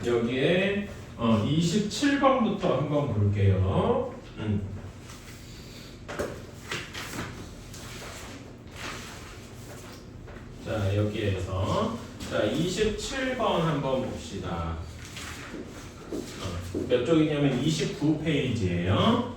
여기에 27번부터 한번 볼게요. 자, 여기에서 자 27번 한번 봅시다. 몇 쪽이냐면 29페이지예요.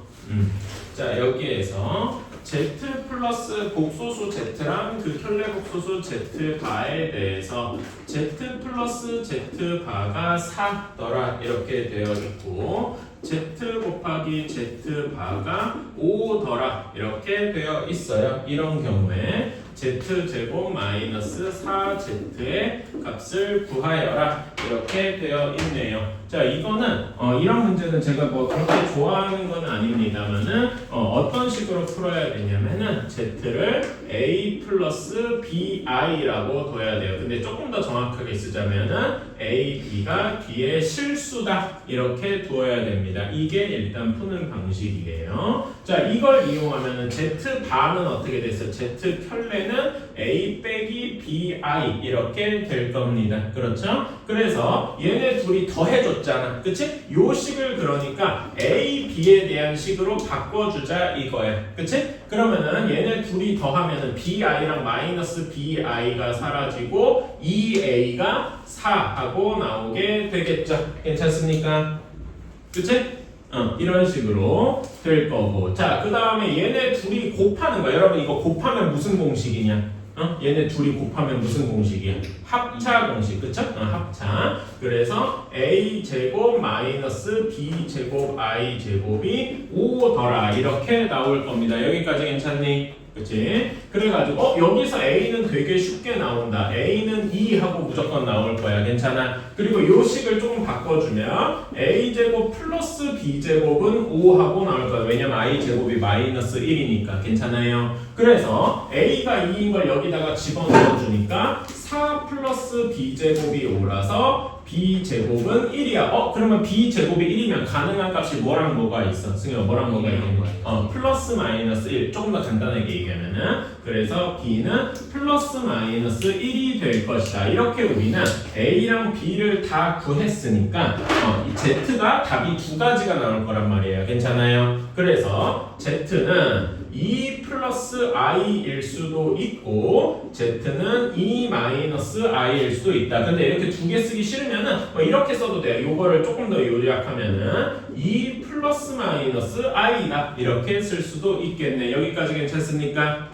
자, 여기에서 Z 플러스 복소수 Z랑 그 켤레 복소수 Z 바에 대해서 Z 플러스 Z 바가 4더라 이렇게 되어 있고 Z 곱하기 Z 바가 5더라 이렇게 되어 있어요. 이런 경우에 Z제곱 마이너스 4Z의 값을 구하여라 이렇게 되어 있네요. 자, 이거는 이런 문제는 제가 뭐 그렇게 좋아하는 건 아닙니다만은 어떤 식으로 풀어야 되냐면은 Z를 A 플러스 BI라고 둬야 돼요. 근데 조금 더 정확하게 쓰자면은 A, B가 B의 실수다 이렇게 두어야 됩니다. 이게 일단 푸는 방식이에요. 자, 이걸 이용하면은 Z 바는 어떻게 됐어요? Z 켤레는 A 빼기 BI 이렇게 될 겁니다. 그렇죠? 그래서 얘네 둘이 더해줬잖아. 그치? 요 식을 그러니까 A, B에 대한 식으로 바꿔주자 이거야. 그치? 그러면은 얘네 둘이 더하면은 BI랑 마이너스 BI가 사라지고 2A가 4하고 나오게 되겠죠. 괜찮습니까? 그치? 이런 식으로 될 거고. 자, 그 다음에 얘네 둘이 곱하는 거야. 여러분 이거 곱하면 무슨 공식이냐? 얘네 둘이 곱하면 무슨 공식이야? 합차 공식, 그쵸? 합차. 그래서 A 제곱 마이너스 B 제곱 I 제곱이 5더라 이렇게 나올 겁니다. 여기까지 괜찮니? 그치? 그래가지고 여기서 A는 되게 쉽게 나온다. A는 2하고 무조건 나올 거야. 괜찮아? 그리고 요 식을 조금 바꿔주면 A제곱 플러스 B제곱은 5하고 나올 거야. 왜냐면 I제곱이 마이너스 1이니까. 괜찮아요? 그래서 A가 2인 걸 여기다가 집어넣어주니까 4 플러스 B제곱이 5라서 B제곱은 1이야. 그러면 B제곱이 1이면 가능한 값이 뭐랑 뭐가 있어? 승현 뭐랑 뭐가 있는 거야? 플러스 마이너스 1. 조금 더 간단하게 얘기하면은 그래서 B는 플러스 마이너스 1이 될 것이다. 이렇게 우리는 A랑 B를 다 구했으니까 이 Z가 답이 두 가지가 나올 거란 말이에요. 괜찮아요? 그래서 Z는 2 플러스 i일 수도 있고 Z는 2 마이너스 i일 수도 있다. 근데 이렇게 두 개 쓰기 싫으면은 이렇게 써도 돼요. 요거를 조금 더 요약하면은 2 플러스 마이너스 i다 이렇게 쓸 수도 있겠네. 여기까지 괜찮습니까?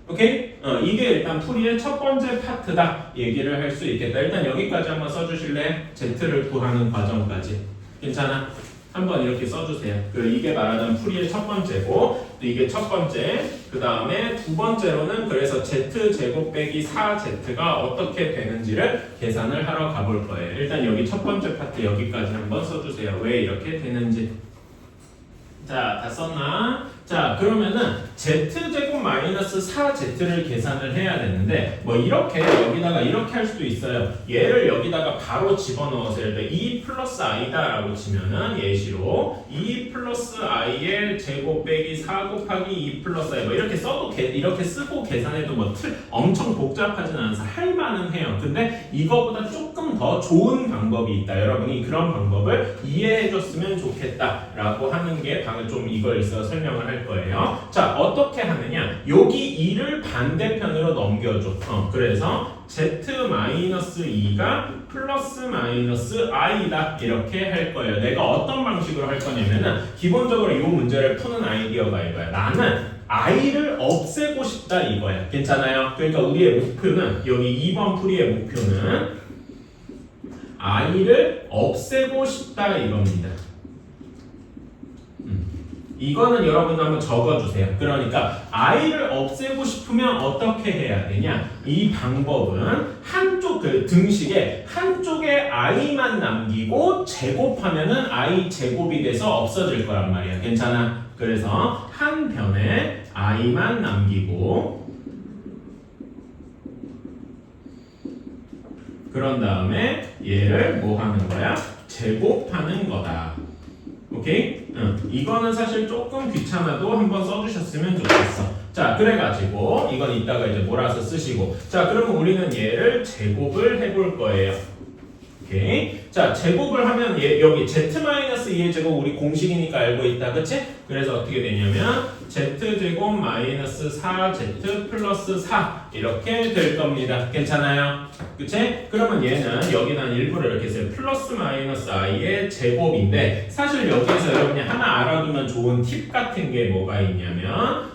오케이? 이게 일단 풀이의 첫 번째 파트다 얘기를 할 수 있겠다. 일단 여기까지 한번 써주실래? Z를 구하는 과정까지. 괜찮아? 한번 이렇게 써주세요. 이게 말하는 풀이의 첫 번째고, 또 이게 첫 번째. 그 다음에 두 번째로는 그래서 z제곱 빼기 4z가 어떻게 되는지를 계산을 하러 가볼 거예요. 일단 여기 첫 번째 파트 여기까지 한번 써주세요. 왜 이렇게 되는지. 자, 다 썼나? 자, 그러면은 z제곱 마이너스 4z를 계산을 해야 되는데 이렇게 여기다가 이렇게 할 수도 있어요. 얘를 여기다가 바로 집어넣어서 예를 들어 2 플러스 i다 라고 치면은 예시로 2 플러스 i의 제곱 빼기 4 곱하기 2 플러스 i 이렇게 써도 이렇게 쓰고 계산해도 엄청 복잡하진 않아서 할만은 해요. 근데 이거보다 조금 더 좋은 방법이 있다. 여러분이 그런 방법을 이해해줬으면 좋겠다라고 하는 게 방금 좀 이걸 있어 설명을 할 거예요. 자, 어떻게 하느냐? 여기 2를 반대편으로 넘겨줘. 그래서 z-2가 플러스 마이너스 i다 이렇게 할 거예요. 내가 어떤 방식으로 할 거냐면은 기본적으로 이 문제를 푸는 아이디어가 이거야. 나는 i를 없애고 싶다 이거야. 괜찮아요? 그러니까 우리의 목표는 여기 2번 풀이의 목표는 i를 없애고 싶다 이겁니다. 이거는 여러분 한번 적어주세요. 그러니까 i를 없애고 싶으면 어떻게 해야 되냐? 이 방법은 한쪽 등식에 한쪽에 i만 남기고 제곱하면은 i 제곱이 돼서 없어질 거란 말이야. 괜찮아? 그래서 한 변에 i만 남기고 그런 다음에 얘를 뭐 하는 거야? 제곱하는 거다. 오케이? 이거는 사실 조금 귀찮아도 한번 써주셨으면 좋겠어. 자, 그래가지고 이건 이따가 이제 몰아서 쓰시고. 자, 그러면 우리는 얘를 제곱을 해볼 거예요. 오케이. 자, 제곱을 하면 여기 z-2의 제곱 우리 공식이니까 알고 있다. 그치? 그래서 어떻게 되냐면 z제곱 마이너스 4z 플러스 4 이렇게 될 겁니다. 괜찮아요? 그치? 그러면 얘는 여기는 일부러 이렇게 써요. 플러스 마이너스 i의 제곱인데 사실 여기에서 여러분이 하나 알아두면 좋은 팁 같은 게 뭐가 있냐면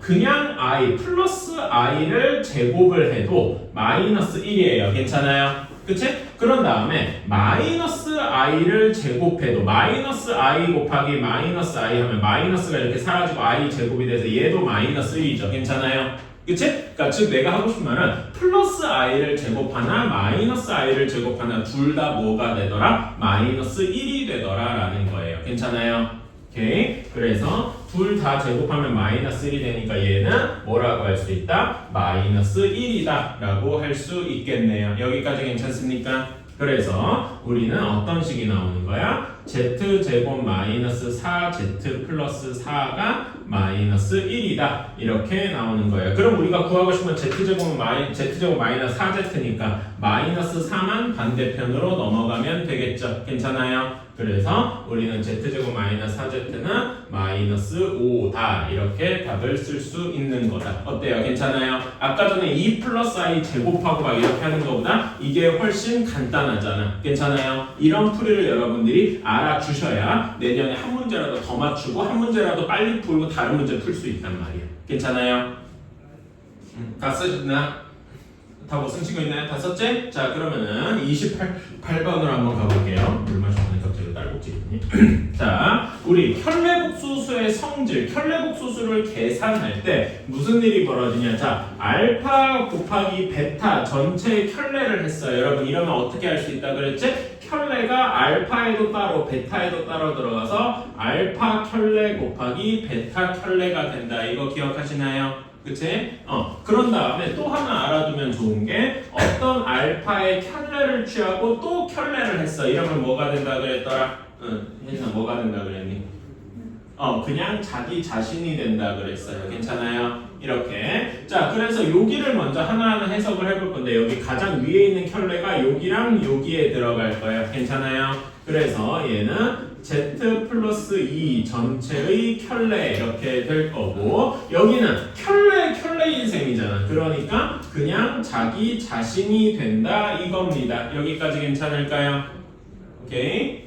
그냥 i 플러스 i를 제곱을 해도 마이너스 1이에요. 괜찮아요? 그치? 그런 다음에 마이너스 i를 제곱해도 마이너스 i 곱하기 마이너스 i 하면 마이너스가 이렇게 사라지고 i 제곱이 돼서 얘도 마이너스 1이죠. 괜찮아요? 그치? 그러니까 즉 내가 하고 싶은 말은 플러스 i를 제곱하나 마이너스 i를 제곱하나 둘 다 뭐가 되더라? 마이너스 1이 되더라 라는 거예요. 괜찮아요? 오케이. 그래서 둘 다 제곱하면 마이너스 1이 되니까 얘는 뭐라고 할 수 있다? 마이너스 1이다 라고 할 수 있겠네요. 여기까지 괜찮습니까? 그래서 우리는 어떤 식이 나오는 거야? z제곱 마이너스 4z 플러스 4가 마이너스 1이다 이렇게 나오는 거예요. 그럼 우리가 구하고 싶은 z제곱 마이너스 4z니까 마이너스 4만 반대편으로 넘어가면 되겠죠. 괜찮아요? 그래서 우리는 z제곱 마이너스 4z는 마이너스 5다 이렇게 답을 쓸 수 있는 거다. 어때요? 괜찮아요? 아까 전에 2 플러스 i 제곱하고 막 이렇게 하는 것보다 이게 훨씬 간단하잖아. 괜찮아요? 이런 풀이를 여러분들이 알아주셔야 내년에 한 문제라도 더 맞추고 한 문제라도 빨리 풀고 다른 문제 풀 수 있단 말이에요. 괜찮아요? 다 쓰셨나? 다 못 쓴 친구 있나요? 다 썼지? 자, 그러면은 28번으로 한번 가볼게요. 물 마셨더니 갑자기 딸꾹질이니. 자, 우리 켤레복소수의 성질, 켤레복소수를 계산할 때 무슨 일이 벌어지냐? 자, 알파 곱하기 베타 전체 켤레를 했어요. 여러분 이러면 어떻게 할 수 있다 그랬지? 켤레가 알파에도 따로 베타에도 따로 들어가서 알파 켤레 곱하기 베타 켤레가 된다. 이거 기억하시나요? 그치? 그런 다음에 또 하나 알아두면 좋은 게 어떤 알파의 켤레를 취하고 또 켤레를 했어. 이러면 뭐가 된다 그랬더라? 혜진아 뭐가 된다 그랬니? 그냥 자기 자신이 된다 그랬어요. 괜찮아요? 이렇게. 자, 그래서 여기를 먼저 하나하나 해석을 해볼 건데 여기 가장 위에 있는 켤레가 여기랑 여기에 들어갈 거예요. 괜찮아요? 그래서 얘는 z 플러스 2 전체의 켤레 이렇게 될 거고 여기는 켤레인 셈이잖아. 그러니까 그냥 자기 자신이 된다 이겁니다. 여기까지 괜찮을까요? 오케이.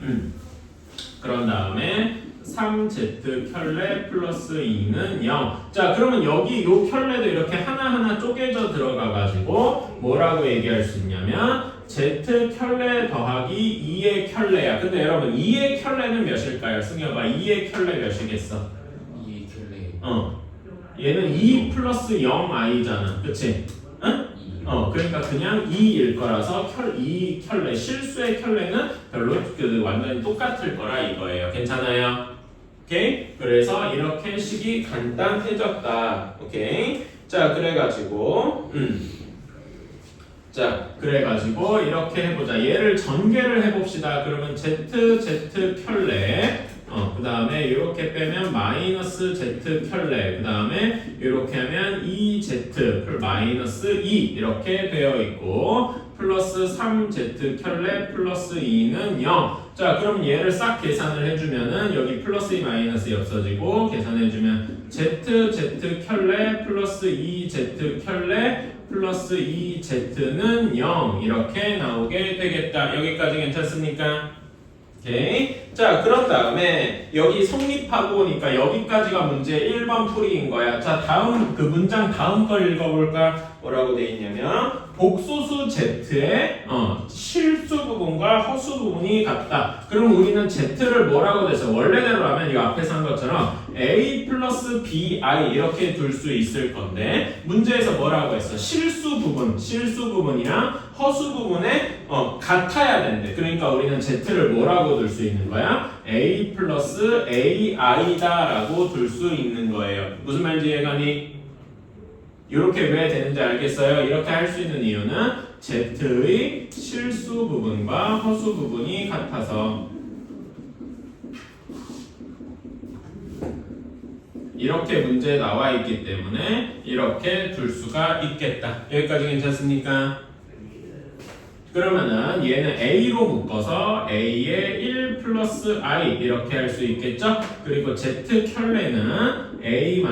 그런 다음에 3z 켤레 플러스 2는 0. 자, 그러면 여기 요 켤레도 이렇게 하나하나 쪼개져 들어가가지고 뭐라고 얘기할 수 있냐면 z 켤레 더하기 2의 켤레야. 근데 여러분 2의 켤레는 몇일까요? 승엽아 2의 켤레 몇이겠어? 2의 켤레. 얘는 2 플러스 0i잖아. 그치? 응? 그러니까 그냥 2일 거라서 2 켤레 실수의 켤레는 별로 완전히 똑같을 거라 이거예요. 괜찮아요? 오케이? 그래서 이렇게 식이 간단해졌다. 오케이? 자, 그래가지고 이렇게 해보자. 얘를 전개를 해봅시다. 그러면 z 켤레 그 다음에 이렇게 빼면 마이너스 z 켤레 그 다음에 이렇게 하면 2z 마이너스 2 이렇게 되어 있고 플러스 3z 켤레 플러스 2는 0. 자, 그럼 얘를 싹 계산을 해주면은 여기 플러스 2 마이너스 2 없어지고 계산해주면 z 켤레 플러스 2z 켤레 플러스 2z는 0 이렇게 나오게 되겠다. 여기까지 괜찮습니까? 오케이. 자, 그런 다음에 여기 성립하고 오니까 여기까지가 문제 1번 풀이인 거야. 자, 다음 그 문장 다음 걸 읽어볼까? 뭐라고 돼 있냐면 복소수 z의 실수 부분과 허수 부분이 같다. 그럼 우리는 z를 뭐라고 돼서 원래대로 하면 이 앞에서 한 것처럼 a 플러스 bi 이렇게 둘 수 있을 건데 문제에서 뭐라고 했어? 실수 부분이랑 허수 부분에 같아야 된대. 그러니까 우리는 z를 뭐라고 둘 수 있는 거야? a 플러스 ai다 라고 둘 수 있는 거예요. 무슨 말인지 이해가니? 이렇게 왜 되는지 알겠어요? 이렇게 할 수 있는 이유는 z의 실수 부분과 허수 부분이 같아서 이렇게 문제에 나와 있기 때문에 이렇게 둘 수가 있겠다. 여기까지 괜찮습니까? 그러면은 얘는 A로 묶어서 A의 1 플러스 I 이렇게 할 수 있겠죠? 그리고 Z 켤레는 A-AI니까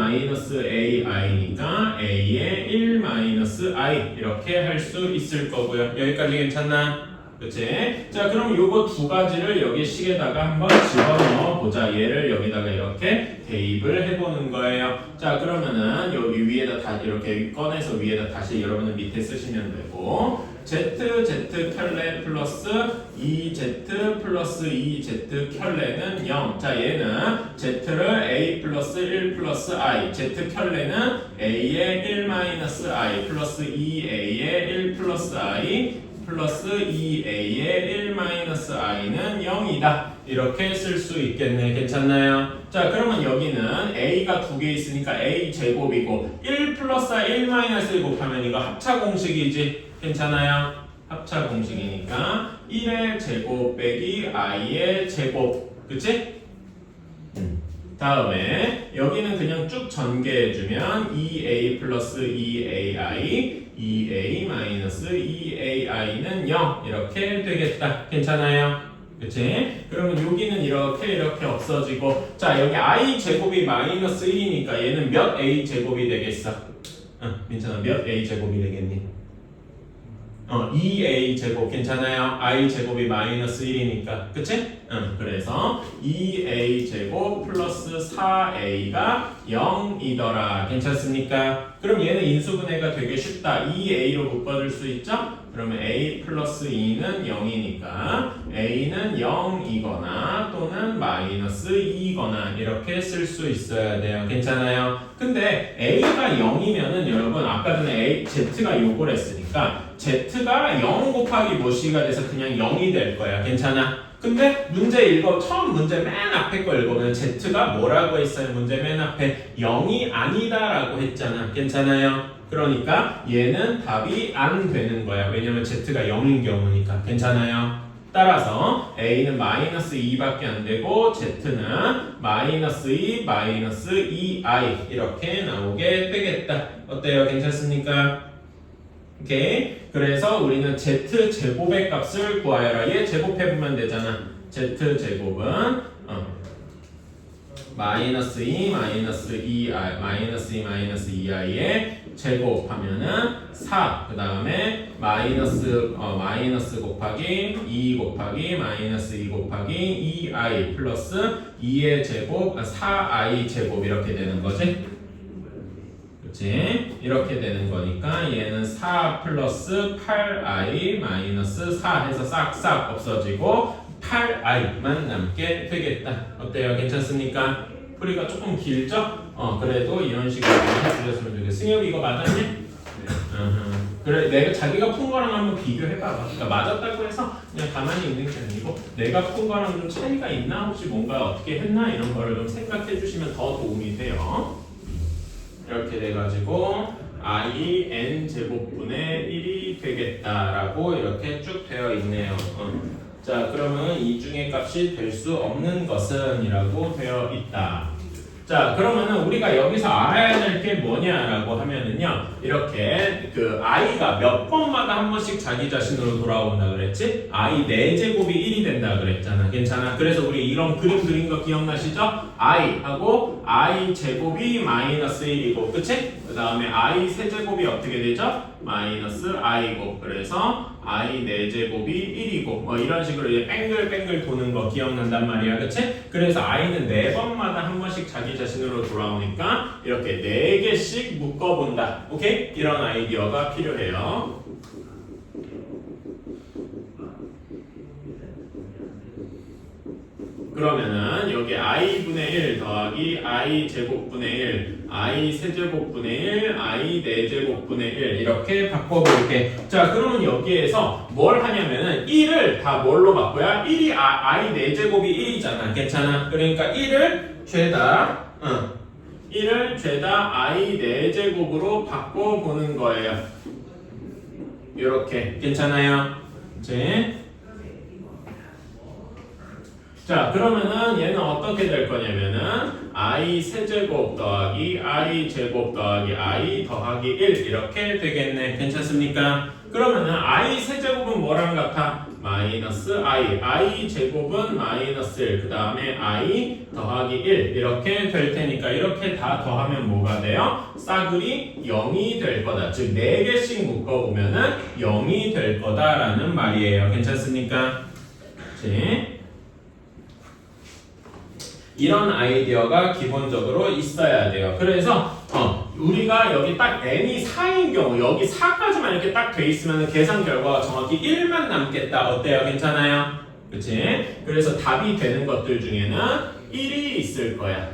A의 1 마이너스 I 이렇게 할 수 있을 거고요. 여기까지 괜찮나? 그치? 자, 그럼 요거 두 가지를 여기 식에다가 한번 집어넣어 보자. 얘를 여기다가 이렇게 대입을 해보는 거예요. 자, 그러면은 여기 위에다 이렇게 꺼내서 위에다 다시 여러분은 밑에 쓰시면 되고, Z 켤레 플러스 2Z 플러스 2Z 켤레는 0. 자, 얘는 Z를 A 플러스 1 플러스 I, Z 켤레는 A의 1 마이너스 I 플러스 2A의 1 플러스 I 플러스 2A의 1 마이너스 I는 0이다. 이렇게 쓸 수 있겠네. 괜찮나요? 자, 그러면 여기는 A가 두 개 있으니까 A 제곱이고 1 플러스 1 마이너스 1 곱하면 이거 합차 공식이지. 괜찮아요? 합차 공식이니까 1의 제곱 빼기 I의 제곱. 그치? 다음에 여기는 그냥 쭉 전개해주면 2A 플러스 2AI 2A 마이너스 2AI는 0 이렇게 되겠다. 괜찮아요? 그치? 그러면 여기는 이렇게 없어지고, 자, 여기 I 제곱이 마이너스 1이니까 얘는 몇 A 제곱이 되겠어? 민찬아, 몇 A 제곱이 되겠니? 2A 제곱 괜찮아요? I 제곱이 마이너스 1이니까 그치? 그래서 2A 제곱 플러스 4A가 0이더라. 괜찮습니까? 그럼 얘는 인수분해가 되게 쉽다. 2A로 묶어줄 수 있죠? 그러면 A 플러스 2는 0이니까 A는 0이거나 또는 마이너스 2거나 이렇게 쓸 수 있어야 돼요. 괜찮아요? 근데 A가 0이면은 여러분 아까 전에 Z가 요걸 했으니까 Z가 0 곱하기 뭐시가 돼서 그냥 0이 될 거야. 괜찮아? 근데 문제 처음 문제 맨 앞에 거 읽어보면 Z가 뭐라고 했어요? 문제 맨 앞에 0이 아니다라고 했잖아. 괜찮아요? 그러니까 얘는 답이 안 되는 거야. 왜냐면 Z가 0인 경우니까. 괜찮아요? 따라서 A는 마이너스 2밖에 안 되고 Z는 마이너스 2, 마이너스 2i 이렇게 나오게 되겠다. 어때요? 괜찮습니까? 오케이. 그래서 우리는 Z 제곱의 값을 구하여라. 얘 제곱해보면 되잖아. Z 제곱은 마이너스 2, 마이너스 2i, 마이너스 2, 마이너스 2i의 제곱하면은 4. 그 다음에 마이너스 곱하기 2 곱하기 마이너스 2 곱하기 2i 플러스 2의 제곱, 4i 제곱 이렇게 되는 거지. 그치? 이렇게 되는 거니까 얘는 4 플러스 8i 마이너스 4 해서 싹싹 없어지고 8i만 남게 되겠다. 어때요? 괜찮습니까? 풀이가 조금 길죠? 그래도 이런 식으로 해주셨으면 좋겠어. 승엽이 이거 맞았니? 네. 그래, 내가 자기가 푼 거랑 한번 비교해봐봐. 그러니까 맞았다고 해서 그냥 가만히 있는 게 아니고 내가 푼 거랑 좀 차이가 있나? 혹시 뭔가 어떻게 했나? 이런 거를 좀 생각해 주시면 더 도움이 돼요. 이렇게 돼가지고 I n 제곱분의 1이 되겠다라고 이렇게 쭉 되어 있네요. 자, 그러면 이 중에 값이 될 수 없는 것은 이라고 되어 있다. 자, 그러면은 우리가 여기서 알아야 될 게 뭐냐라고 하면은요, 이렇게 그 i가 몇 번마다 한 번씩 자기 자신으로 돌아온다 그랬지? i 4제곱이 1이 된다 그랬잖아. 괜찮아? 그래서 우리 이런 그림 그린 거 기억나시죠? i하고 i 제곱이 마이너스 1이고, 그치? 그 다음에 i 세제곱이 어떻게 되죠? 마이너스 i고, 그래서 i 4제곱이 1이고, 뭐 이런 식으로 이제 뺑글뺑글 도는 거 기억난단 말이야. 그치? 그래서 i는 4번마다 한 번씩 자기 자신으로 돌아오니까 이렇게 4개씩 묶어본다. 오케이? 이런 아이디어가 필요해요. 그러면은 여기 i분의 1 더하기 i 제곱분의 1, i 세제곱분의 1, i 4제곱분의 1 이렇게 바꿔볼게. 자, 그러면 여기에서 뭘 하냐면은 1을 다 뭘로 바꿔야? 1이 i 4제곱이 1이잖아. 괜찮아? 그러니까 1을 죄다 1을 죄다 i 4제곱으로 바꿔보는 거예요. 이렇게. 괜찮아요? 이제 자, 그러면은 얘는 어떻게 될 거냐면은 i 세제곱 더하기 i 제곱 더하기 i 더하기 1 이렇게 되겠네. 괜찮습니까? 그러면은 i 세제곱은 뭐랑 같아? 마이너스 i 제곱은 마이너스 1, 그 다음에 i 더하기 1 이렇게 될 테니까 이렇게 다 더하면 뭐가 돼요? 싸그리 0이 될 거다. 즉 4개씩 묶어보면은 0이 될 거다라는 말이에요. 괜찮습니까? 그치? 이런 아이디어가 기본적으로 있어야 돼요. 그래서 우리가 여기 딱 n이 4인 경우 여기 4까지만 이렇게 딱 돼 있으면 계산 결과가 정확히 1만 남겠다. 어때요? 괜찮아요? 그치? 그래서 답이 되는 것들 중에는 1이 있을 거야.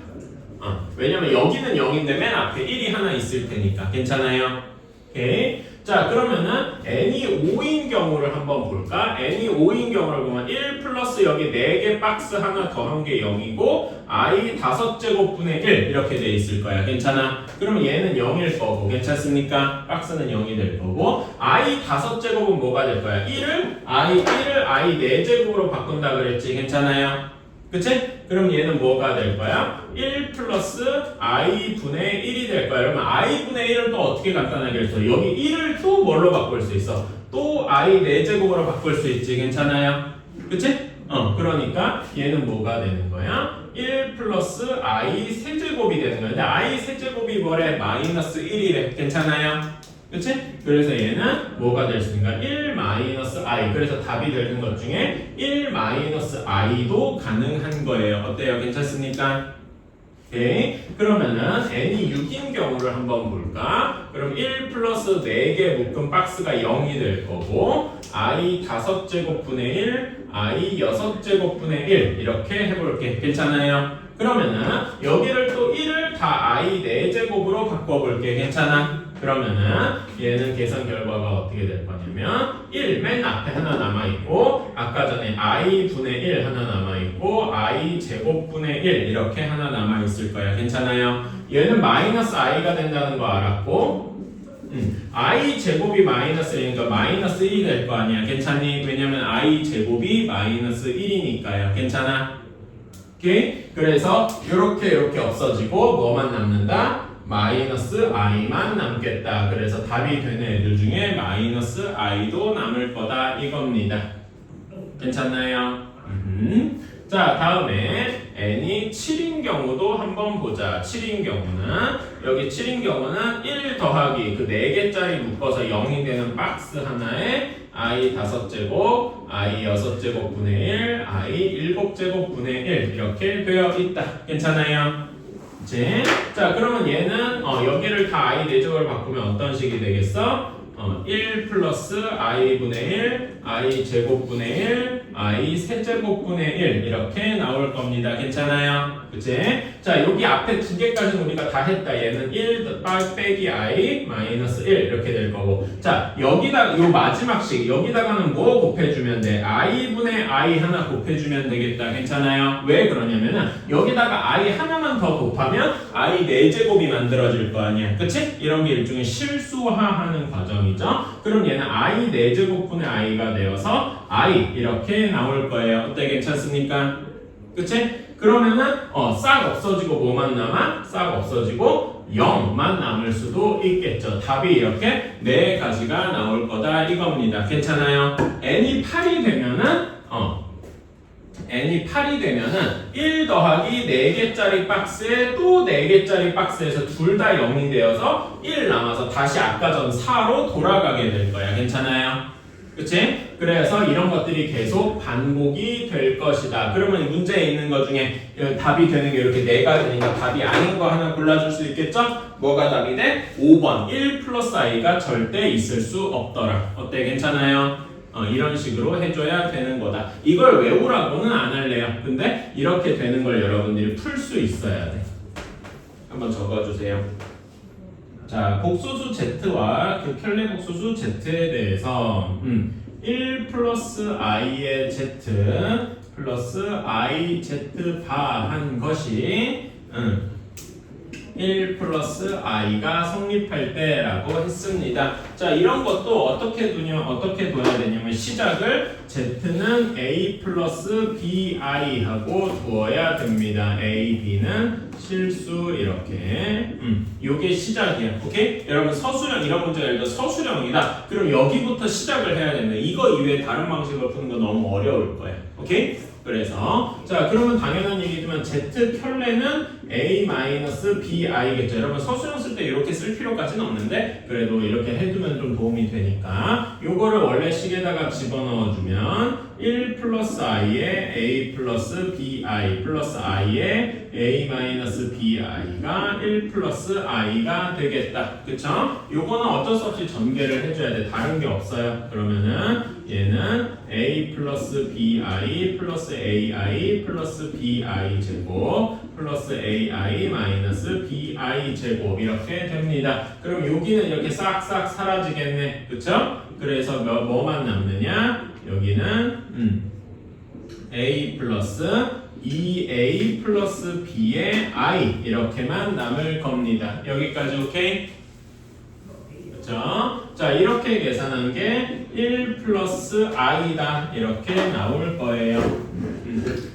왜냐면 여기는 0인데 맨 앞에 1이 하나 있을 테니까. 괜찮아요? 오케이. 자, 그러면은 n이 5인 경우를 한번 볼까? n이 5인 경우를 보면 1 플러스 여기 4개 박스 하나 더한 게 0이고 i 5제곱분의 1 이렇게 돼 있을 거야. 괜찮아? 그럼 얘는 0일 거고 괜찮습니까? 박스는 0이 될 거고 i 5제곱은 뭐가 될 거야? 1을 i 4제곱으로 바꾼다 그랬지. 괜찮아요? 그치? 그럼 얘는 뭐가 될 거야? 1 플러스 i분의 1이 될 거야. 그러면 i분의 1을 또 어떻게 간단하게 할 수 있어? 여기 1을 또 뭘로 바꿀 수 있어? 또 i 4제곱으로 바꿀 수 있지. 괜찮아요? 그치? 그러니까 얘는 뭐가 되는 거야? 1 플러스 i 세제곱이 되는 거야. 근데 i 세제곱이 뭐래? 마이너스 1이래. 괜찮아요? 그치? 그래서 얘는 뭐가 될 수 있는가? 1 마이너스 i. 그래서 답이 되는 것 중에 1 마이너스 i도 가능한 거예요. 어때요? 괜찮습니까? 오케이. 그러면은 n이 6인 경우를 한번 볼까? 그럼 1 플러스 4개 묶은 박스가 0이 될 거고 i 5제곱분의 1, i 6제곱분의 1 이렇게 해볼게. 괜찮아요? 그러면은 여기를 또 1을 다 i 4제곱으로 바꿔볼게. 괜찮아? 그러면은 얘는 계산 결과가 어떻게 될 거냐면 1 맨 앞에 하나 남아있고 아까 전에 i 분의 1 하나 남아있고 i 제곱분의 1 이렇게 하나 남아있을 거야. 괜찮아요? 얘는 마이너스 i가 된다는 거 알았고 i 제곱이 마이너스 1이니까 마이너스 1이 될 거 아니야. 괜찮니? 왜냐면 i 제곱이 마이너스 1이니까요. 괜찮아? 오케이? 그래서 이렇게 없어지고 뭐만 남는다? 마이너스 i만 남겠다. 그래서 답이 되는 애들 중에 마이너스 i도 남을 거다 이겁니다. 괜찮나요? 자, 다음에 n이 7인 경우도 한번 보자. 7인 경우는 여기 7인 경우는 1 더하기 그 4개짜리 묶어서 0이 되는 박스 하나에 i 5제곱, i 6제곱분의 1, i 7제곱분의 1 이렇게 되어 있다. 괜찮아요? 그치? 자, 그러면 얘는 여기를 다 i 4제곱으로 바꾸면 어떤 식이 되겠어? 1 플러스 i분의 1, i 제곱분의 1, i 세제곱분의 1 이렇게 나올 겁니다. 괜찮아요? 그치? 자, 여기 앞에 2개까지는 우리가 다 했다. 얘는 1 빼기 i 마이너스 1 이렇게 될 거고 자, 여기다 요 마지막식 여기다가는 뭐 곱해주면 돼? i분의 i 하나 곱해주면 되겠다. 괜찮아요? 왜 그러냐면은 여기다가 i 하나만 더 곱하면 i 4제곱이 만들어질 거 아니야. 그치? 이런 게 일종의 실수화하는 과정이죠. 그럼 얘는 i 4제곱분의 i가 되어서 i 이렇게 나올 거예요. 어때? 괜찮습니까? 그치? 그러면은 싹 없어지고 뭐만 남아? 싹 없어지고 0만 남을 수도 있겠죠. 답이 이렇게 4가지가 나올 거다 이겁니다. 괜찮아요? n이 8이 되면은 n이 8이 되면은 1 더하기 4개짜리 박스에 또 4개짜리 박스에서 둘 다 0이 되어서 1 남아서 다시 아까 전 4로 돌아가게 될 거야. 괜찮아요? 그치? 그래서 이런 것들이 계속 반복이 될 것이다. 그러면 문제에 있는 것 중에 답이 되는 게 이렇게 4가지니까 답이 아닌 거 하나 골라줄 수 있겠죠? 뭐가 답이 돼? 5번 1 플러스 i가 절대 있을 수 없더라. 어때? 괜찮아요? 이런 식으로 해줘야 되는 거다. 이걸 외우라고는 안 할래요. 근데 이렇게 되는 걸 여러분들이 풀 수 있어야 돼. 한번 적어주세요. 자, 복소수 z와 그 켤레 복소수 z에 대해서 1 플러스 i의 z 플러스 i z 바 한 것이 1 플러스 i가 성립할 때라고 했습니다. 자, 이런 것도 어떻게 둬야 되냐면 시작을 z는 a 플러스 bi 하고 두어야 됩니다. a, b는 실수 이렇게. 요게 시작이야. 오케이? 여러분 서술형 이런 문제가 예를 들어 서술형이다. 그럼 여기부터 시작을 해야 됩니다. 이거 이외에 다른 방식으로 푸는 거 너무 어려울 거예요. 오케이? 그래서 자 그러면 당연한 얘기지만 z 켤레는 a-bi겠죠. 여러분 서술형 쓸 때 이렇게 쓸 필요까지는 없는데 그래도 이렇게 해두면 좀 도움이 되니까 요거를 원래 식에다가 집어넣어주면 1 플러스 i에 a 플러스 bi 플러스 i에 a 마이너스 bi가 1 플러스 i가 되겠다. 그쵸? 요거는 어쩔 수 없이 전개를 해줘야 돼. 다른 게 없어요. 그러면은 얘는 a 플러스 bi 플러스 ai 플러스 bi 제곱 플러스 ai 마이너스 bi 제곱 이렇게 됩니다. 그럼 여기는 이렇게 싹싹 사라지겠네. 그쵸? 그래서 뭐만 남느냐? 여기는 a 플러스 2a 플러스 b의 i 이렇게만 남을 겁니다. 여기까지 오케이? 그렇죠? 자 이렇게 계산한 게 1 플러스 i다 이렇게 나올 거예요.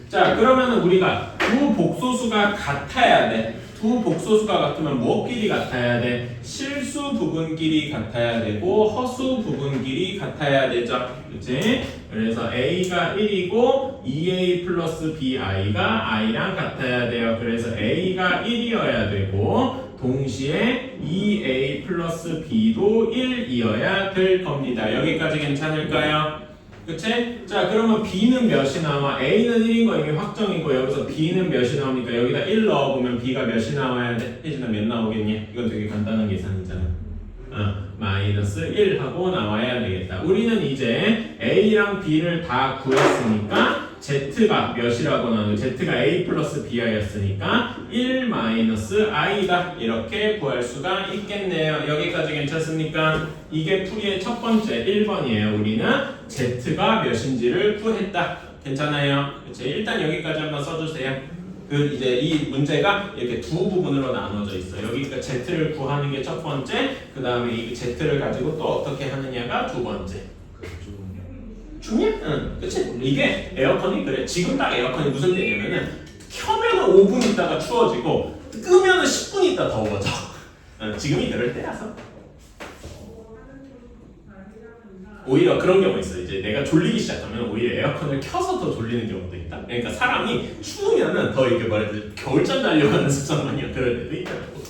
자 그러면 우리가 두 복소수가 같아야 돼. 두 복소수가 같으면 뭐끼리 같아야 돼? 실수 부분끼리 같아야 되고 허수 부분끼리 같아야 되죠. 그치? 그래서 a가 1이고 2a 플러스 bi가 i랑 같아야 돼요. 그래서 a가 1이어야 되고 동시에 2a 플러스 b도 1이어야 될 겁니다. 여기까지 괜찮을까요? 그치? 자 그러면 b는 몇이 나와? a는 1인 거 이미 확정이고 여기서 b는 몇이 나오니까 여기다 1 넣어보면 b가 몇이 나와야 돼? 혜진아 몇 나오겠니? 이건 되게 간단한 계산이잖아. 마이너스 1 하고 나와야 되겠다. 우리는 이제 a랑 b를 다 구했으니까 z가 몇이라고 나오는 z가 a 플러스 bi였으니까 1 마이너스 i다 이렇게 구할 수가 있겠네요. 여기까지 괜찮습니까? 이게 풀이의 첫 번째 1번이에요. 우리는 z가 몇인지를 구했다. 괜찮아요? 그치? 일단 여기까지 한번 써주세요. 이제 이 문제가 이렇게 두 부분으로 나눠져 있어요. 여기가 z를 구하는 게 첫 번째, 그 다음에 이 z를 가지고 또 어떻게 하느냐가 두 번째. 중요? 응, 그치? 이게 에어컨이 그래. 지금 딱 에어컨이 무슨 때냐면은 켜면은 5분 있다가 추워지고 끄면은 10분 있다 더워져. 지금이 그럴 때라서. 오히려 그런 경우 있어. 이제 내가 졸리기 시작하면 오히려 에어컨을 켜서 더 졸리는 경우도 있다. 그러니까 사람이 추우면은 더 이게 말해도 겨울잠 자려고 하는 습성만이야. 그럴 때도 있더라고.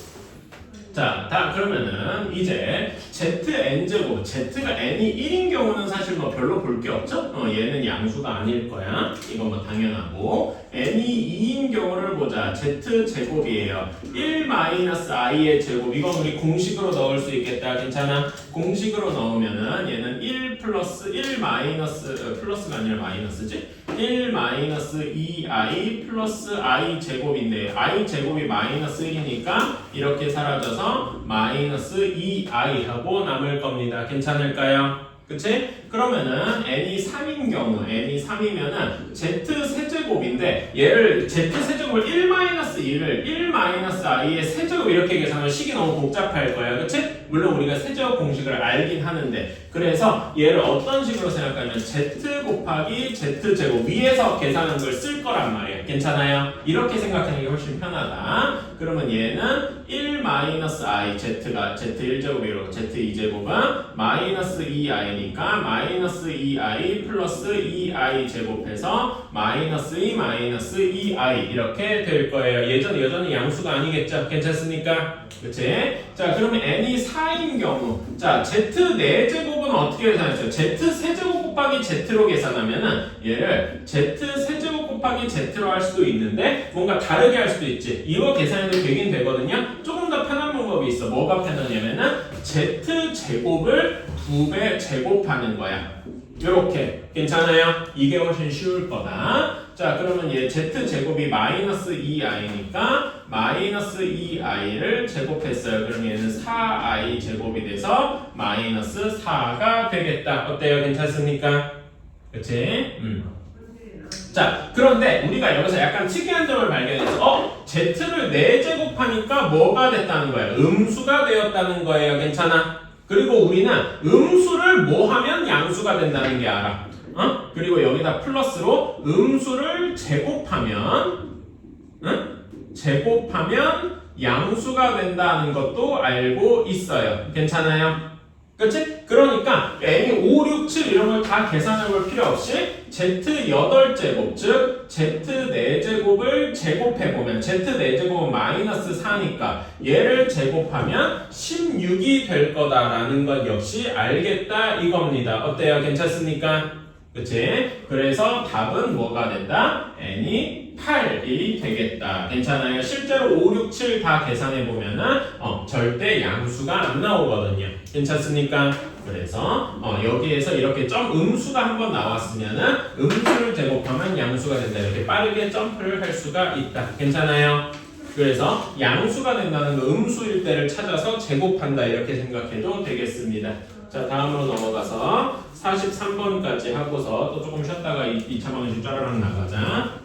자, 그러면은 이제 zn제곱, z가 n이 1인 경우는 사실 뭐 별로 볼 게 없죠? 얘는 양수가 아닐 거야. 이건 뭐 당연하고 n이 2인 경우를 보자. z제곱이에요. 1 마이너스 i의 제곱, 이건 우리 공식으로 넣을 수 있겠다. 괜찮아? 공식으로 넣으면은 얘는 1 플러스 1 마이너스, 플러스가 아니라 마이너스지? 1 마이너스 2i 플러스 i 제곱인데 i 제곱이 마이너스 1이니까 이렇게 사라져서 마이너스 2i 하고 남을 겁니다. 괜찮을까요? 그치? 그러면은 n이 3인 경우, n이 3이면은 z 세제곱인데 얘를 z 세제곱을 1-2를 1-i의 세제곱 이렇게 계산하면 식이 너무 복잡할 거야. 그치? 물론 우리가 세제곱 공식을 알긴 하는데 그래서 얘를 어떤 식으로 생각하면 z 곱하기 z제곱 위에서 계산한 걸 쓸 거란 말이야. 괜찮아요? 이렇게 생각하는 게 훨씬 편하다. 그러면 얘는 1-i z가 z1제곱이고 z2제곱은 마이너스 2i니까 마이너스 2i 플러스 2i 제곱해서 마이너스 2 마이너스 2i 이렇게 될 거예요. 여전히 양수가 아니겠죠? 괜찮습니까? 그치? 자 그러면 n이 4인 경우 자 z 4제곱은 어떻게 계산했어요? z 세제곱 곱하기 z로 계산하면은 얘를 z 세제곱 곱하기 z로 할 수도 있는데 뭔가 다르게 할 수도 있지. 이거 계산해도 되긴 되거든요. 조금 더 편한 방법이 있어. 뭐가 편하냐면은 z 제곱을 2배 제곱하는 거야. 요렇게 괜찮아요? 이게 훨씬 쉬울 거다. 자 그러면 얘 z 제곱이 마이너스 2i니까 마이너스 2i를 제곱했어요. 그럼 얘는 4i 제곱이 돼서 마이너스 4가 되겠다. 어때요? 괜찮습니까? 그치? 자, 그런데 우리가 여기서 약간 특이한 점을 발견해서 z를 4제곱하니까 뭐가 됐다는 거예요? 음수가 되었다는 거예요. 괜찮아? 그리고 우리는 음수를 뭐 하면 양수가 된다는 게 알아. 그리고 여기다 플러스로 음수를 제곱하면 제곱하면 양수가 된다는 것도 알고 있어요. 괜찮아요? 그치? 그러니까 n이 5, 6, 7 이런 걸 다 계산해 볼 필요 없이 z 8제곱 즉 z 4제곱을 제곱해보면 z 4제곱은 마이너스 4니까 얘를 제곱하면 16이 될 거다라는 것 역시 알겠다 이겁니다. 어때요? 괜찮습니까? 그치? 그래서 답은 뭐가 된다? n이 8이 되겠다. 괜찮아요? 실제로 5, 6, 7 다 계산해보면은 절대 양수가 안 나오거든요. 괜찮습니까? 그래서 여기에서 이렇게 음수가 한번 나왔으면은 음수를 제곱하면 양수가 된다. 이렇게 빠르게 점프를 할 수가 있다. 괜찮아요? 그래서 양수가 된다는 거 음수일 때를 찾아서 제곱한다. 이렇게 생각해도 되겠습니다. 자, 다음으로 넘어가서 43번까지 하고서 또 조금 쉬었다가 2차 방식 짜라랑 나가자.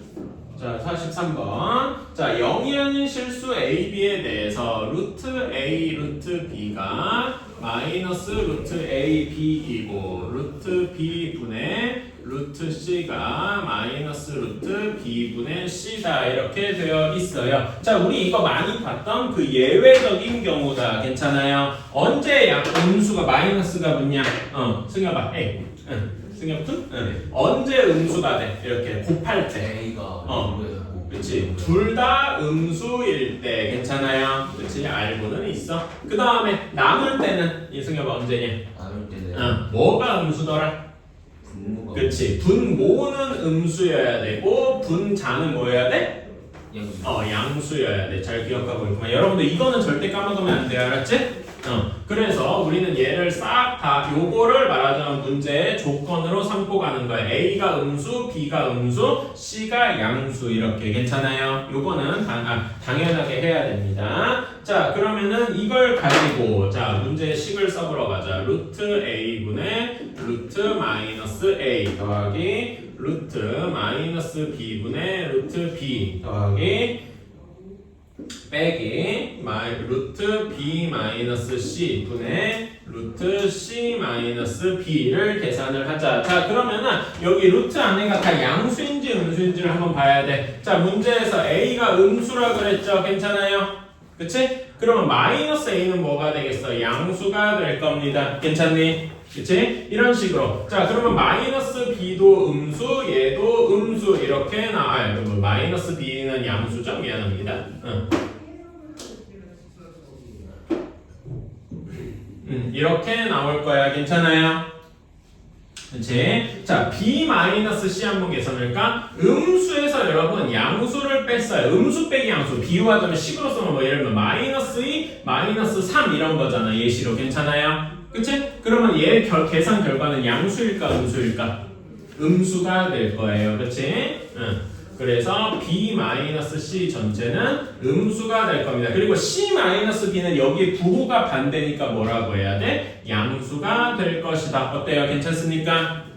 자, 43번. 자, 영이한 실수 a, b에 대해서 루트 a, 루트 b가 마이너스 루트 a, b이고 루트 b 분의 루트 c가 마이너스 루트 b 분의 c다 이렇게 되어 있어요. 자, 우리 이거 많이 봤던 그 예외적인 경우다. 괜찮아요? 언제 음수가 마이너스가 붙냐? 승엽아, a. 승엽군? 언제 음수가 돼? 이렇게 곱할 때. A가 그렇지. 둘 다 음수일 때 괜찮아요. 그렇지. 알고는 있어. 그 다음에 나눌 때는 이승엽아 언제냐? 나눌 때는 뭐가 음수더라? 분모가 그렇지. 분모는 음수여야 되고 분자는 뭐여야 돼? 양수. 양수여야 돼. 잘 기억하고 있구만. 여러분들 이거는 절대 까먹으면 안 돼요. 알았지? 그래서 우리는 얘를 싹 다 요거를 말하자면 문제의 조건으로 삼고 가는 거야. A가 음수, B가 음수, C가 양수 이렇게 괜찮아요? 요거는 당연하게 해야 됩니다. 자, 그러면은 이걸 가지고 자, 문제의 식을 써보러 가자. 루트 A분의 루트 마이너스 A 더하기 루트 마이너스 B분의 루트 B 더하기 빼기 루트 b 마이너스 c 분의 루트 c 마이너스 b를 계산을 하자. 자, 그러면은 여기 루트 안에가 다 양수인지 음수인지를 한번 봐야 돼. 자, 문제에서 a가 음수라 그랬죠. 괜찮아요? 그치? 그러면 마이너스 a는 뭐가 되겠어? 양수가 될 겁니다. 괜찮니? 그치? 이런 식으로. 자, 그러면 마이너스 b도 음수, 얘도 음수 이렇게 나와요. 마이너스 b는 양수죠? 미안합니다. 이렇게 나올 거야. 괜찮아요? 그치? 자, b-c 한번 계산할까? 음수에서 여러분 양수를 뺐어요. 음수 빼기 양수. 비유하자면 식으로 쓰면 뭐 예를 들면 마이너스 2, 마이너스 3 이런 거잖아. 예시로. 괜찮아요? 그치? 그러면 얘 계산 결과는 양수일까 음수일까? 음수가 될 거예요. 그치? 그래서 b-c 전체는 음수가 될 겁니다. 그리고 c-b는 여기 부호가 반대니까 뭐라고 해야 돼? 양수가 될 것이다. 어때요? 괜찮습니까?